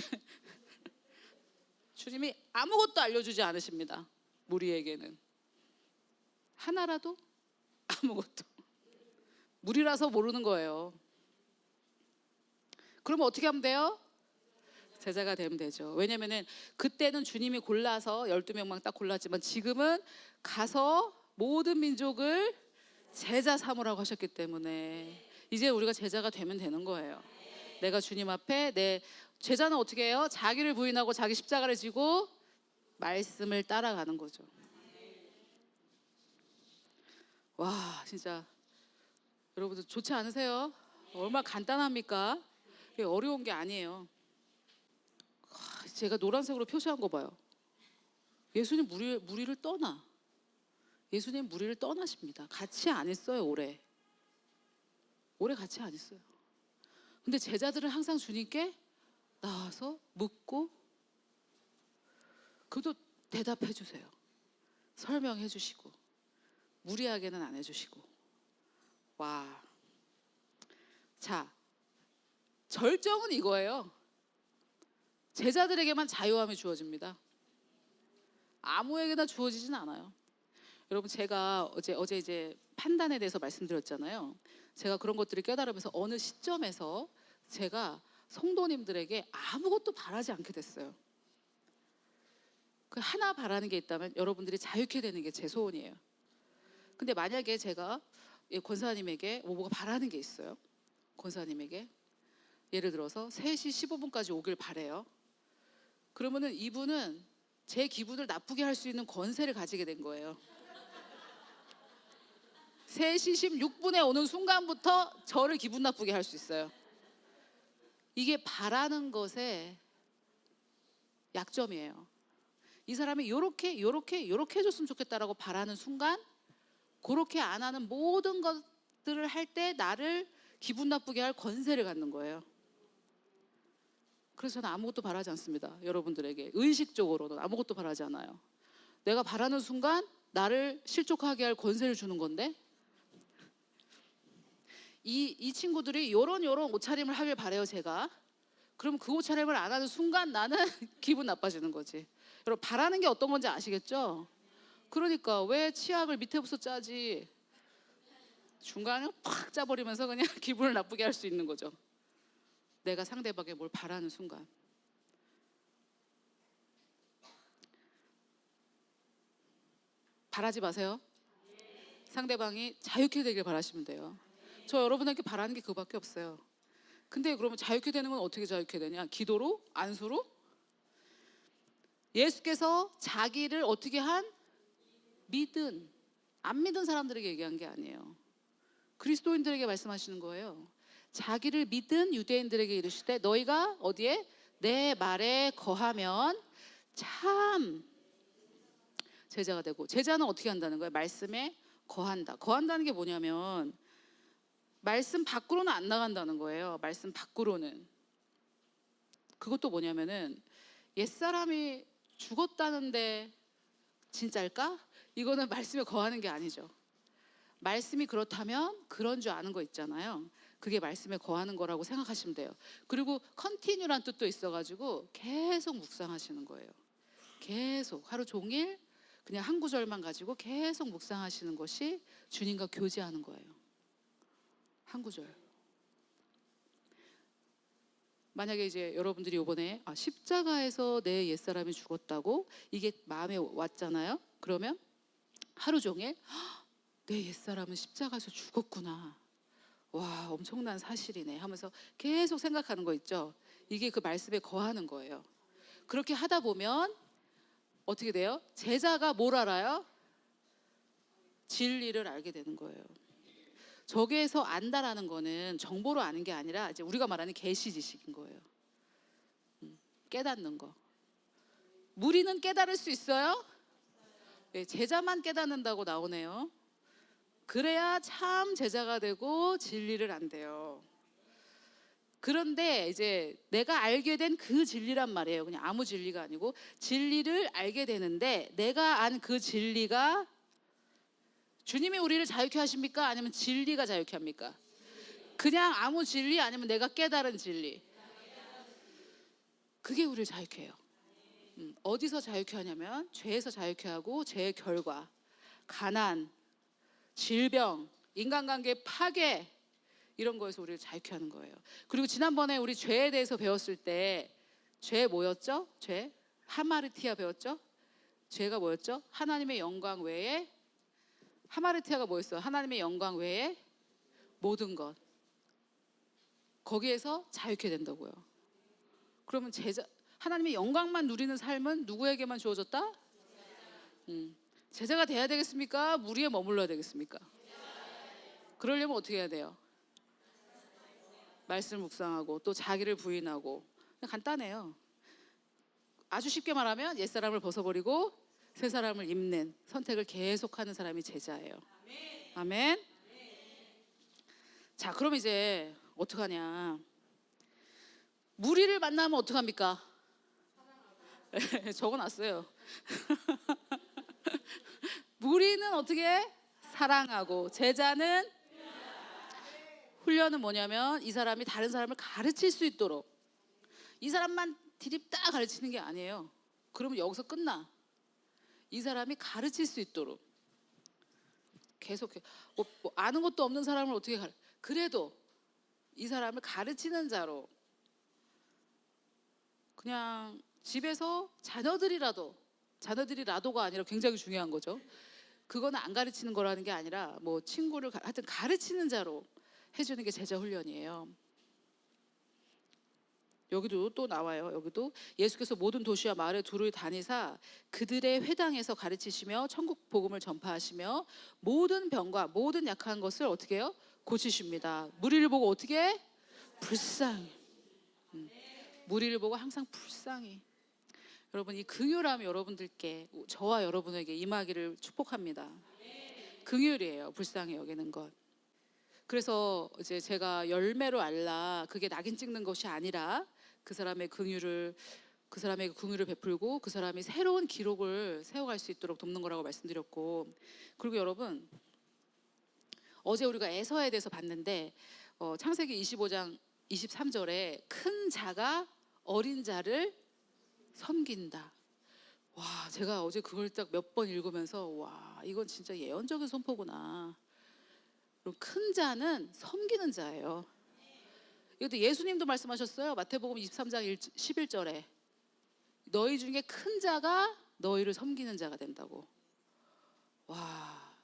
주님이 아무것도 알려주지 않으십니다. 무리에게는 하나라도 아무것도. 무리라서 모르는 거예요. 그러면 어떻게 하면 돼요? 제자가 되면 되죠. 왜냐면은 그때는 주님이 골라서 12명만 딱 골랐지만 지금은 가서 모든 민족을 제자 삼으라고 하셨기 때문에 이제 우리가 제자가 되면 되는 거예요. 내가 주님 앞에 내 제자는 어떻게 해요? 자기를 부인하고 자기 십자가를 지고 말씀을 따라가는 거죠. 와 진짜 여러분들 좋지 않으세요? 얼마나 간단합니까? 어려운 게 아니에요. 제가 노란색으로 표시한 거 봐요. 예수님 무리를 떠나. 예수님 무리를 떠나십니다. 같이 안 했어요 올해. 올해 같이 안 했어요. 근데 제자들은 항상 주님께 나와서 묻고 그도 대답해 주세요. 설명해 주시고 무리하게는 안 해주시고. 와. 자, 절정은 이거예요. 제자들에게만 자유함이 주어집니다. 아무에게나 주어지진 않아요. 여러분 제가 어제 이제 판단에 대해서 말씀드렸잖아요. 제가 그런 것들을 깨달으면서 어느 시점에서 제가 성도님들에게 아무것도 바라지 않게 됐어요. 그 하나 바라는 게 있다면 여러분들이 자유케 되는 게 제 소원이에요. 근데 만약에 제가 권사님에게 뭐가 바라는 게 있어요. 권사님에게 예를 들어서 3시 15분까지 오길 바래요. 그러면은 이분은 제 기분을 나쁘게 할 수 있는 권세를 가지게 된 거예요. 3시 16분에 오는 순간부터 저를 기분 나쁘게 할 수 있어요. 이게 바라는 것의 약점이에요. 이 사람이 요렇게 해줬으면 좋겠다라고 바라는 순간, 그렇게 안 하는 모든 것들을 할 때 나를 기분 나쁘게 할 권세를 갖는 거예요. 그래서 저는 아무것도 바라지 않습니다. 여러분들에게 의식적으로는 아무것도 바라지 않아요. 내가 바라는 순간 나를 실족하게 할 권세를 주는 건데, 이 친구들이 요런 옷차림을 하길 바래요, 제가. 그럼 그 옷차림을 안 하는 순간 나는 기분 나빠지는 거지. 여러분, 바라는 게 어떤 건지 아시겠죠? 그러니까 왜 치약을 밑에부터 짜지, 중간에 팍 짜버리면서 그냥 기분을 나쁘게 할 수 있는 거죠. 내가 상대방에게 뭘 바라는 순간. 바라지 마세요. 상대방이 자유케 되길 바라시면 돼요. 저 여러분에게 바라는 게 그거밖에 없어요. 근데 그러면 자유케 되는 건 어떻게 자유케 되냐? 기도로? 안수로? 예수께서 자기를 어떻게 한? 믿은, 안 믿은 사람들에게 얘기한 게 아니에요. 그리스도인들에게 말씀하시는 거예요. 자기를 믿은 유대인들에게 이르시되 너희가 어디에? 내 말에 거하면 참 제자가 되고. 제자는 어떻게 한다는 거예요? 말씀에 거한다. 거한다는 게 뭐냐면 말씀 밖으로는 안 나간다는 거예요. 말씀 밖으로는. 그것도 뭐냐면은 옛사람이 죽었다는데 진짜일까? 이거는 말씀에 거하는 게 아니죠. 말씀이 그렇다면 그런 줄 아는 거 있잖아요. 그게 말씀에 거하는 거라고 생각하시면 돼요. 그리고 컨티뉴란 뜻도 있어가지고 계속 묵상하시는 거예요. 계속 하루 종일 그냥 한 구절만 가지고 계속 묵상하시는 것이 주님과 교제하는 거예요. 한 구절. 만약에 이제 여러분들이 이번에 십자가에서 내 옛사람이 죽었다고 이게 마음에 왔잖아요. 그러면 하루 종일 내 옛사람은 십자가에서 죽었구나. 와, 엄청난 사실이네 하면서 계속 생각하는 거 있죠. 이게 그 말씀에 거하는 거예요. 그렇게 하다 보면 어떻게 돼요? 제자가 뭘 알아요? 진리를 알게 되는 거예요. 저기에서 안다라는 거는 정보로 아는 게 아니라 이제 우리가 말하는 계시 지식인 거예요. 깨닫는 거. 무리는 깨달을 수 있어요? 네, 제자만 깨닫는다고 나오네요. 그래야 참 제자가 되고 진리를 안대요. 그런데 이제 내가 알게 된 그 진리란 말이에요. 그냥 아무 진리가 아니고 진리를 알게 되는데 내가 안 그 진리가 주님이 우리를 자유케 하십니까? 아니면 진리가 자유케 합니까? 그냥 아무 진리 아니면 내가 깨달은 진리. 그게 우리를 자유케 해요. 어디서 자유케 하냐면 죄에서 자유케 하고 죄의 결과, 가난, 질병, 인간관계 파괴 이런 거에서 우리를 자유케 하는 거예요. 그리고 지난번에 우리 죄에 대해서 배웠을 때 죄 뭐였죠? 죄 하마르티아 배웠죠? 죄가 뭐였죠? 하나님의 영광 외에 하마르티아가 뭐였어요? 하나님의 영광 외에 모든 것. 거기에서 자유케 된다고요. 그러면 하나님의 영광만 누리는 삶은 누구에게만 주어졌다? 제자가 돼야 되겠습니까? 무리에 머물러야 되겠습니까? 그러려면 어떻게 해야 돼요? 말씀을 묵상하고 또 자기를 부인하고. 그냥 간단해요. 아주 쉽게 말하면 옛사람을 벗어버리고 새 사람을 입는 선택을 계속하는 사람이 제자예요. 아멘. 자, 그럼 이제 어떡하냐? 무리를 만나면 어떡합니까? 적어놨어요. 무리는 어떻게 해? 사랑하고 제자는 훈련은 뭐냐면 이 사람이 다른 사람을 가르칠 수 있도록. 이 사람만 디립다 가르치는 게 아니에요. 그러면 여기서 끝나. 이 사람이 가르칠 수 있도록 계속해. 뭐 아는 것도 없는 사람을 어떻게 그래도 이 사람을 가르치는 자로. 그냥 집에서 자녀들이라도가 아니라 굉장히 중요한 거죠. 그거는 안 가르치는 거라는 게 아니라 뭐 친구를 하여튼 가르치는 자로 해주는 게 제자 훈련이에요. 여기도 또 나와요. 여기도 예수께서 모든 도시와 마을에 두루 다니사 그들의 회당에서 가르치시며 천국 복음을 전파하시며 모든 병과 모든 약한 것을 어떻게 해요? 고치십니다. 무리를 보고 어떻게 해? 불쌍히. 무리를 보고 항상 불쌍히. 여러분, 이 긍휼함이 여러분들께, 저와 여러분에게 임하기를 축복합니다. 긍휼이에요. 불쌍히 여기는 것. 그래서 이제 제가 열매로 알라, 그게 낙인 찍는 것이 아니라 그 사람의 긍휼을 베풀고 그 사람이 새로운 기록을 세워갈 수 있도록 돕는 거라고 말씀드렸고, 그리고 여러분, 어제 우리가 에서에 대해서 봤는데 창세기 25장 23절에 큰 자가 어린 자를 섬긴다. 와, 제가 어제 그걸 딱 몇 번 읽으면서 와, 이건 진짜 예언적인 선포구나. 그럼 큰 자는 섬기는 자예요. 이것도 예수님도 말씀하셨어요. 마태복음 23장 11절에 너희 중에 큰 자가 너희를 섬기는 자가 된다고. 와,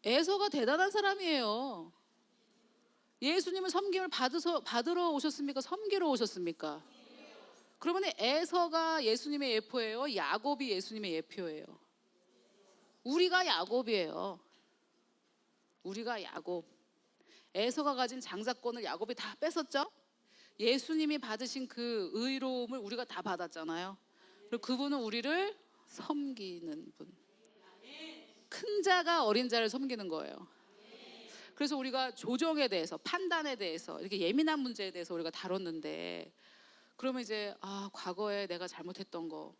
에서가 대단한 사람이에요. 예수님은 섬김을 받으러 오셨습니까? 섬기러 오셨습니까? 그러면 에서가 예수님의 예표예요? 야곱이 예수님의 예표예요? 우리가 야곱이에요. 우리가 야곱. 에서가 가진 장자권을 야곱이 다 뺏었죠? 예수님이 받으신 그 의로움을 우리가 다 받았잖아요. 그리고 그분은 우리를 섬기는 분. 큰 자가 어린 자를 섬기는 거예요. 그래서 우리가 조정에 대해서, 판단에 대해서, 이렇게 예민한 문제에 대해서 우리가 다뤘는데, 그러면 이제 과거에 내가 잘못했던 거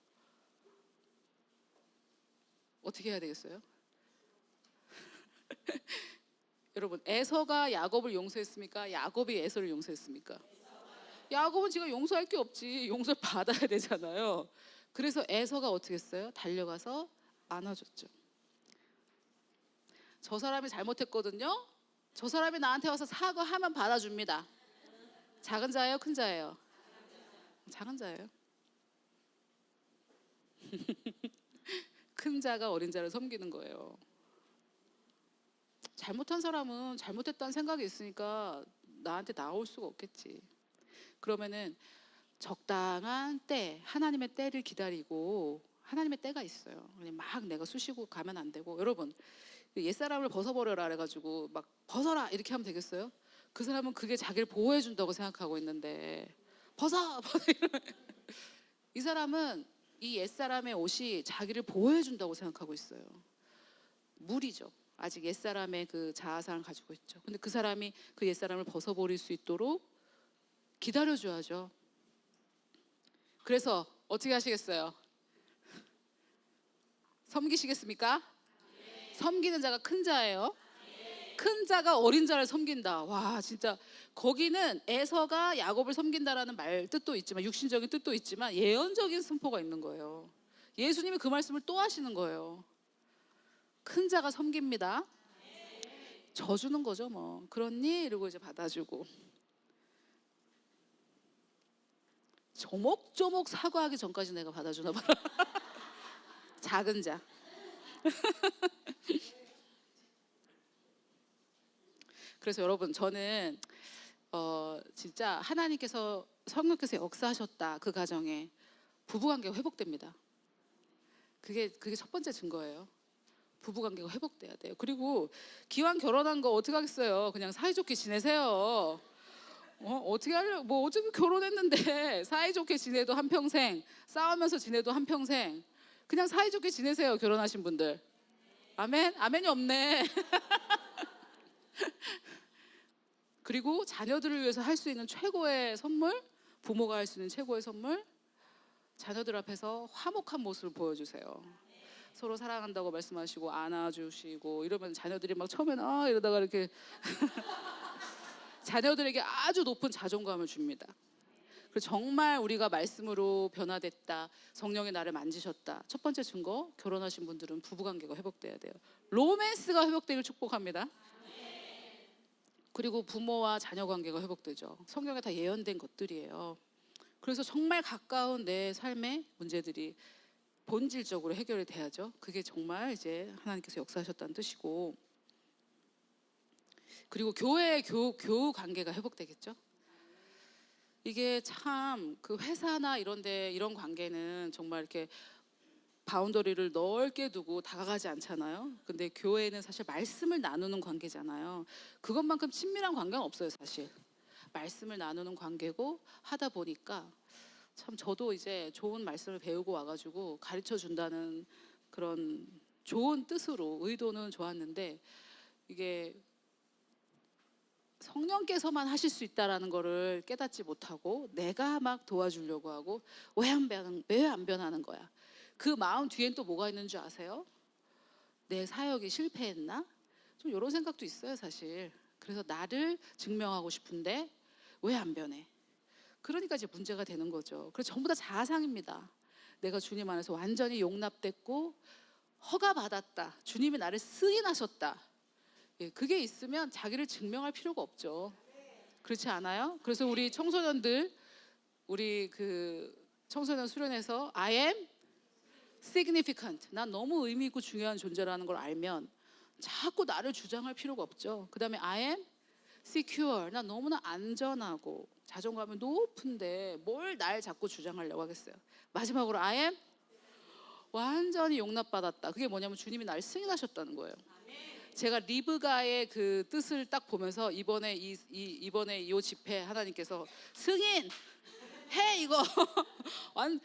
어떻게 해야 되겠어요? 여러분, 에서가 야곱을 용서했습니까? 야곱이 에서를 용서했습니까? 야곱은 지금 용서할 게 없지. 용서를 받아야 되잖아요. 그래서 에서가 어떻게 했어요? 달려가서 안아줬죠. 저 사람이 잘못했거든요. 저 사람이 나한테 와서 사과하면 받아줍니다. 작은 자예요? 큰 자예요? 작은 자예요. 큰 자가 어린 자를 섬기는 거예요. 잘못한 사람은 잘못했다는 생각이 있으니까 나한테 나올 수가 없겠지. 그러면은 적당한 때, 하나님의 때를 기다리고, 하나님의 때가 있어요. 막 내가 쑤시고 가면 안 되고. 여러분, 옛사람을 벗어버려라 그래가지고 막 벗어라 이렇게 하면 되겠어요? 그 사람은 그게 자기를 보호해 준다고 생각하고 있는데 벗어! 이 사람은 이 옛사람의 옷이 자기를 보호해 준다고 생각하고 있어요. 무리죠. 아직 옛사람의 그 자아상을 가지고 있죠. 근데 그 사람이 그 옛사람을 벗어버릴 수 있도록 기다려줘야죠. 그래서 어떻게 하시겠어요? 섬기시겠습니까? 섬기는 자가 큰 자예요. 큰 자가 어린 자를 섬긴다. 와, 진짜 거기는 에서가 야곱을 섬긴다라는 말 뜻도 있지만, 육신적인 뜻도 있지만 예언적인 선포가 있는 거예요. 예수님이 그 말씀을 또 하시는 거예요. 큰 자가 섬깁니다. 져주는 거죠, 뭐. 그렇니? 이러고 이제 받아주고. 조목조목 사과하기 전까지 내가 받아주나 봐. 작은 자. 그래서 여러분, 저는 진짜 하나님께서, 성령께서 역사하셨다. 그 가정에 부부관계가 회복됩니다. 그게 첫 번째 증거예요. 부부관계가 회복돼야 돼요. 그리고 기왕 결혼한 거 어떻게 하겠어요? 그냥 사이좋게 지내세요. 어떻게 하려고, 뭐 어차피 결혼했는데 사이좋게 지내도 한평생, 싸우면서 지내도 한평생, 그냥 사이좋게 지내세요. 결혼하신 분들. 아멘? 아멘이 없네. 그리고 자녀들을 위해서 할 수 있는 최고의 선물, 부모가 할 수 있는 최고의 선물, 자녀들 앞에서 화목한 모습을 보여주세요. 서로 사랑한다고 말씀하시고 안아주시고 이러면 자녀들이 막 처음에는 이러다가 이렇게 자녀들에게 아주 높은 자존감을 줍니다. 그리고 정말 우리가 말씀으로 변화됐다, 성령의 나를 만지셨다. 첫 번째 증거, 결혼하신 분들은 부부관계가 회복돼야 돼요. 로맨스가 회복되길 축복합니다. 그리고 부모와 자녀 관계가 회복되죠. 성경에 다 예언된 것들이에요. 그래서 정말 가까운 내 삶의 문제들이 본질적으로 해결이 돼야죠. 그게 정말 이제 하나님께서 역사하셨다는 뜻이고, 그리고 교회의 교우 관계가 회복되겠죠. 이게 참 그 회사나 이런데 이런 관계는 정말 이렇게 바운더리를 넓게 두고 다가가지 않잖아요. 근데 교회는 사실 말씀을 나누는 관계잖아요. 그것만큼 친밀한 관계는 없어요, 사실. 말씀을 나누는 관계고 하다 보니까 참 저도 이제 좋은 말씀을 배우고 와가지고 가르쳐 준다는 그런 좋은 뜻으로 의도는 좋았는데 이게 성령께서만 하실 수 있다라는 거를 깨닫지 못하고 내가 막 도와주려고 하고 왜 안 변하는 거야? 그 마음 뒤엔 또 뭐가 있는 줄 아세요? 내 사역이 실패했나? 좀 이런 생각도 있어요, 사실. 그래서 나를 증명하고 싶은데 왜 안 변해? 그러니까 이제 문제가 되는 거죠. 그래서 전부 다 자아상입니다. 내가 주님 안에서 완전히 용납됐고 허가받았다. 주님이 나를 승인하셨다. 예, 그게 있으면 자기를 증명할 필요가 없죠. 그렇지 않아요? 그래서 우리 청소년들, 우리 그 청소년 수련회에서 I am significant. 난 너무 의미 있고 중요한 존재라는 걸 알면 자꾸 나를 주장할 필요가 없죠. 그 다음에 I am secure. 난 너무나 안전하고 자존감이 높은데 뭘 날 자꾸 주장하려고 하겠어요. 마지막으로 I am 완전히 용납받았다. 그게 뭐냐면 주님이 나를 승인하셨다는 거예요. 제가 리브가의 그 뜻을 딱 보면서 이번에 이번에 이 집회 하나님께서 승인 해 이거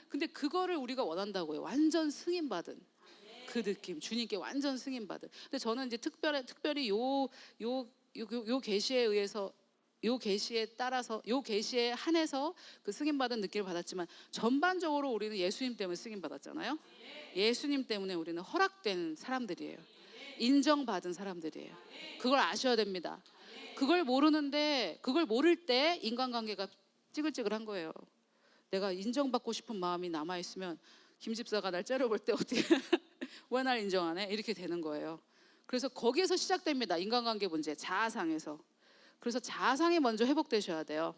근데 그거를 우리가 원한다고요. 완전 승인받은 그 느낌, 주님께 완전 승인받은. 근데 저는 이제 특별히 요 계시에 의해서 요 계시에 따라서 요 계시에 한해서 그 승인받은 느낌을 받았지만 전반적으로 우리는 예수님 때문에 승인받았잖아요. 예수님 때문에 우리는 허락된 사람들이에요. 인정받은 사람들이에요. 그걸 아셔야 됩니다. 그걸 모를 때 인간관계가 찌글찌글한 거예요. 내가 인정받고 싶은 마음이 남아있으면 김 집사가 날 째려볼 때 어떻게 왜 날 인정 안 해? 이렇게 되는 거예요. 그래서 거기에서 시작됩니다. 인간관계 문제, 자아상에서. 그래서 자아상이 먼저 회복되셔야 돼요.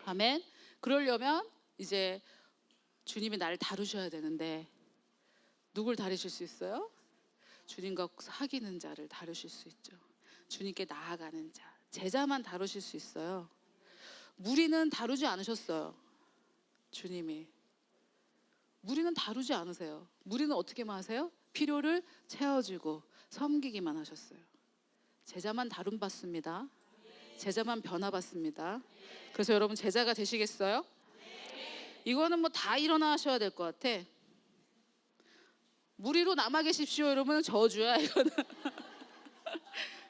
아멘. 그러려면 이제 주님이 나를 다루셔야 되는데 누굴 다루실 수 있어요? 주님과 사귀는 자를 다루실 수 있죠. 주님께 나아가는 자, 제자만 다루실 수 있어요. 무리는 다루지 않으셨어요. 주님이. 무리는 다루지 않으세요. 무리는 어떻게만 하세요? 필요를 채워주고 섬기기만 하셨어요. 제자만 다룸받습니다. 제자만 변화받습니다. 그래서 여러분 제자가 되시겠어요? 이거는 뭐 다 일어나셔야 될 것 같아. 무리로 남아 계십시오 이러면 저주야 이거는.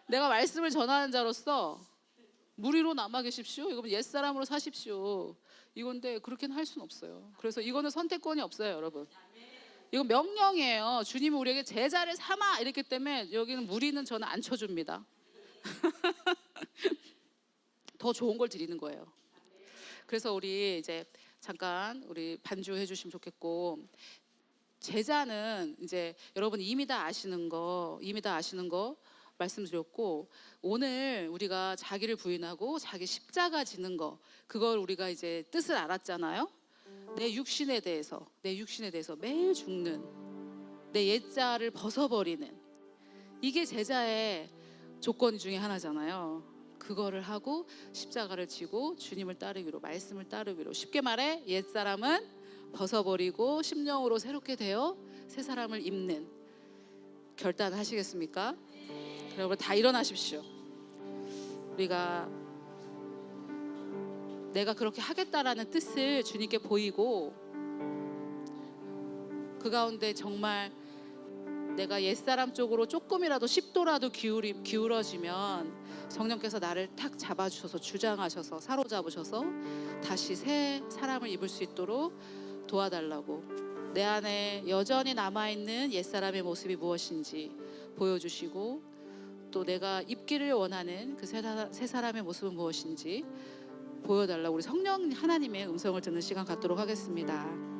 내가 말씀을 전하는 자로서 무리로 남아 계십시오 이거면 옛사람으로 사십시오 이건데 그렇게는 할 수는 없어요. 그래서 이거는 선택권이 없어요 여러분. 이건 명령이에요. 주님이 우리에게 제자를 삼아 이랬기 때문에 여기는 무리는 저는 안 쳐줍니다. 더 좋은 걸 드리는 거예요. 그래서 우리 이제 잠깐 우리 반주해 주시면 좋겠고, 제자는 이제 여러분 이미 다 아시는 거 말씀드렸고, 오늘 우리가 자기를 부인하고 자기 십자가 지는 거, 그걸 우리가 이제 뜻을 알았잖아요. 내 육신에 대해서 매일 죽는 내 옛자를 벗어버리는, 이게 제자의 조건 중에 하나잖아요. 그거를 하고 십자가를 지고 주님을 따르기로, 말씀을 따르기로, 쉽게 말해 옛사람은 벗어버리고 심령으로 새롭게 되어 새 사람을 입는 결단하시겠습니까? 여러분 다 일어나십시오. 우리가 내가 그렇게 하겠다라는 뜻을 주님께 보이고, 그 가운데 정말 내가 옛사람 쪽으로 조금이라도 10도라도 기울어지면 성령께서 나를 탁 잡아주셔서 주장하셔서 사로잡으셔서 다시 새 사람을 입을 수 있도록 도와달라고, 내 안에 여전히 남아있는 옛사람의 모습이 무엇인지 보여주시고, 또 내가 입기를 원하는 그 새 사람의 모습은 무엇인지 보여달라고 우리 성령 하나님의 음성을 듣는 시간 갖도록 하겠습니다.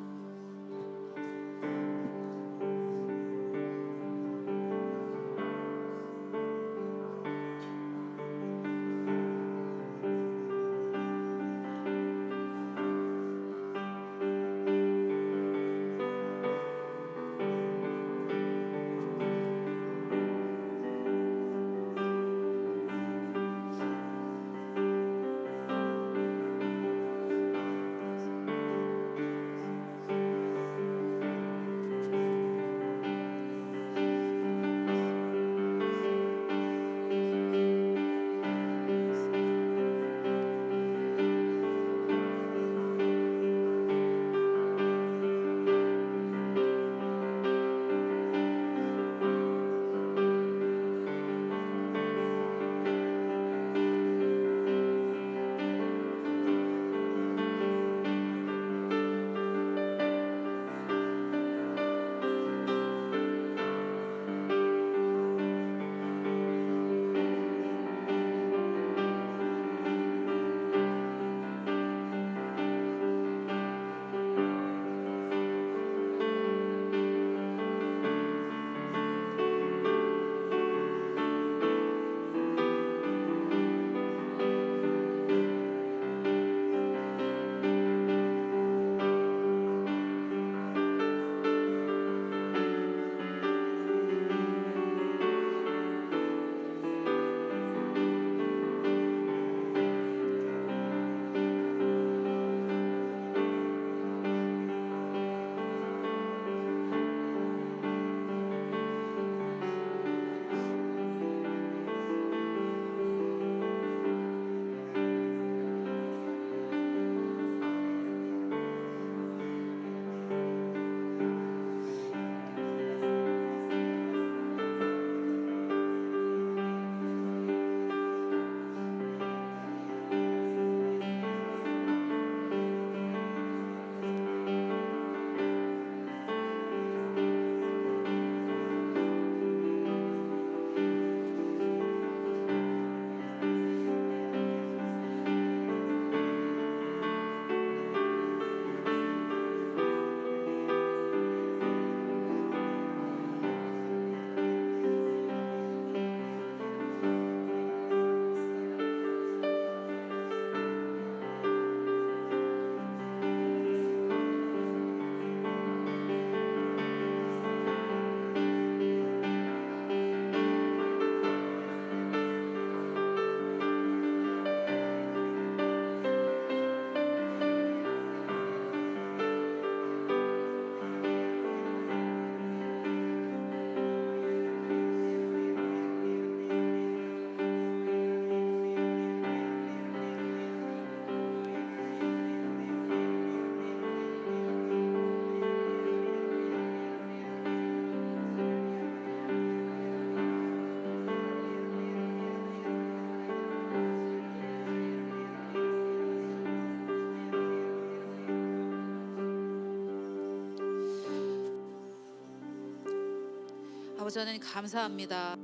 아버지 하나님 감사합니다.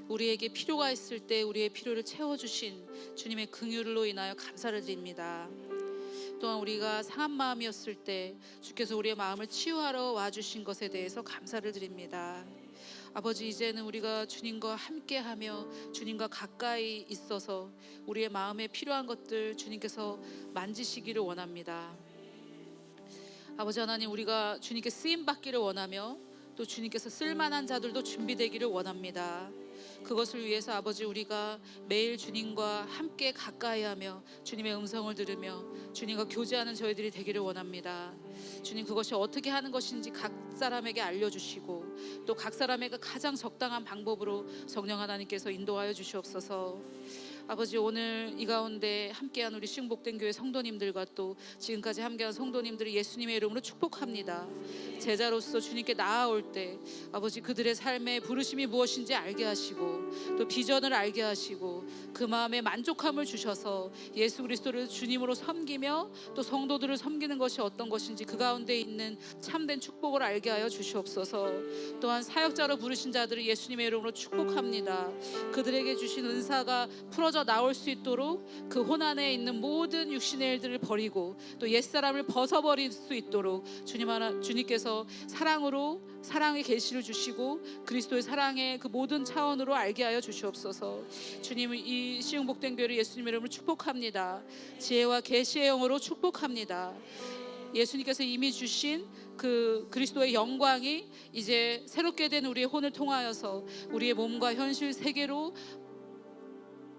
우리에게 필요가 있을 때 우리의 필요를 채워주신 주님의 긍휼로 인하여 감사를 드립니다. 또한 우리가 상한 마음이었을 때 주께서 우리의 마음을 치유하러 와주신 것에 대해서 감사를 드립니다. 아버지, 이제는 우리가 주님과 함께하며 주님과 가까이 있어서 우리의 마음에 필요한 것들 주님께서 만지시기를 원합니다. 아버지 하나님, 우리가 주님께 쓰임받기를 원하며 또 주님께서 쓸만한 자들도 준비되기를 원합니다. 그것을 위해서 아버지, 우리가 매일 주님과 함께 가까이하며 주님의 음성을 들으며 주님과 교제하는 저희들이 되기를 원합니다. 주님, 그것이 어떻게 하는 것인지 각 사람에게 알려주시고 또 각 사람에게 가장 적당한 방법으로 성령 하나님께서 인도하여 주시옵소서. 아버지, 오늘 이 가운데 함께한 우리 시흥복된 교회 성도님들과 또 지금까지 함께한 성도님들을 예수님의 이름으로 축복합니다. 제자로서 주님께 나아올 때 아버지, 그들의 삶의 부르심이 무엇인지 알게 하시고 또 비전을 알게 하시고 그 마음에 만족함을 주셔서 예수 그리스도를 주님으로 섬기며 또 성도들을 섬기는 것이 어떤 것인지 그 가운데 있는 참된 축복을 알게 하여 주시옵소서. 또한 사역자로 부르신 자들을 예수님의 이름으로 축복합니다. 그들에게 주신 은사가 풀어져 나올 수 있도록 그 혼안에 있는 모든 육신의 일들을 버리고 또 옛사람을 벗어버릴 수 있도록 주님께서 사랑으로 사랑의 계시를 주시고 그리스도의 사랑의 그 모든 차원으로 알게 하여 주시옵소서. 주님, 이 시흥복된 교회를 예수님의 이름으로 축복합니다. 지혜와 계시의 영으로 축복합니다. 예수님께서 이미 주신 그 그리스도의 영광이 이제 새롭게 된 우리의 혼을 통하여서 우리의 몸과 현실 세계로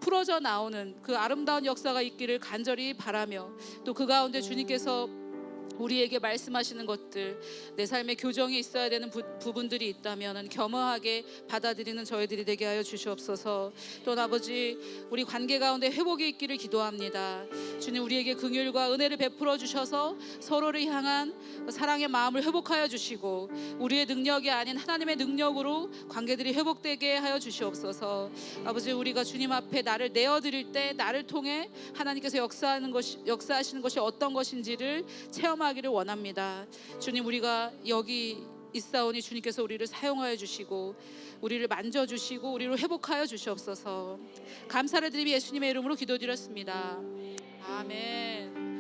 풀어져 나오는 그 아름다운 역사가 있기를 간절히 바라며 또 그 가운데 주님께서 우리에게 말씀하시는 것들, 내 삶에 교정이 있어야 되는 부분들이 있다면 겸허하게 받아들이는 저희들이 되게 하여 주시옵소서. 또 아버지, 우리 관계 가운데 회복이 있기를 기도합니다. 주님, 우리에게 긍휼과 은혜를 베풀어 주셔서 서로를 향한 사랑의 마음을 회복하여 주시고 우리의 능력이 아닌 하나님의 능력으로 관계들이 회복되게 하여 주시옵소서. 아버지, 우리가 주님 앞에 나를 내어드릴 때 나를 통해 하나님께서 역사하시는 것이 어떤 것인지를 체험하기를 원합니다. 주님, 우리가 여기 있사오니 주님께서 우리를 사용하여 주시고 우리를 만져주시고 우리를 회복하여 주시옵소서. 감사를 드리며 예수님의 이름으로 기도드렸습니다. 아멘.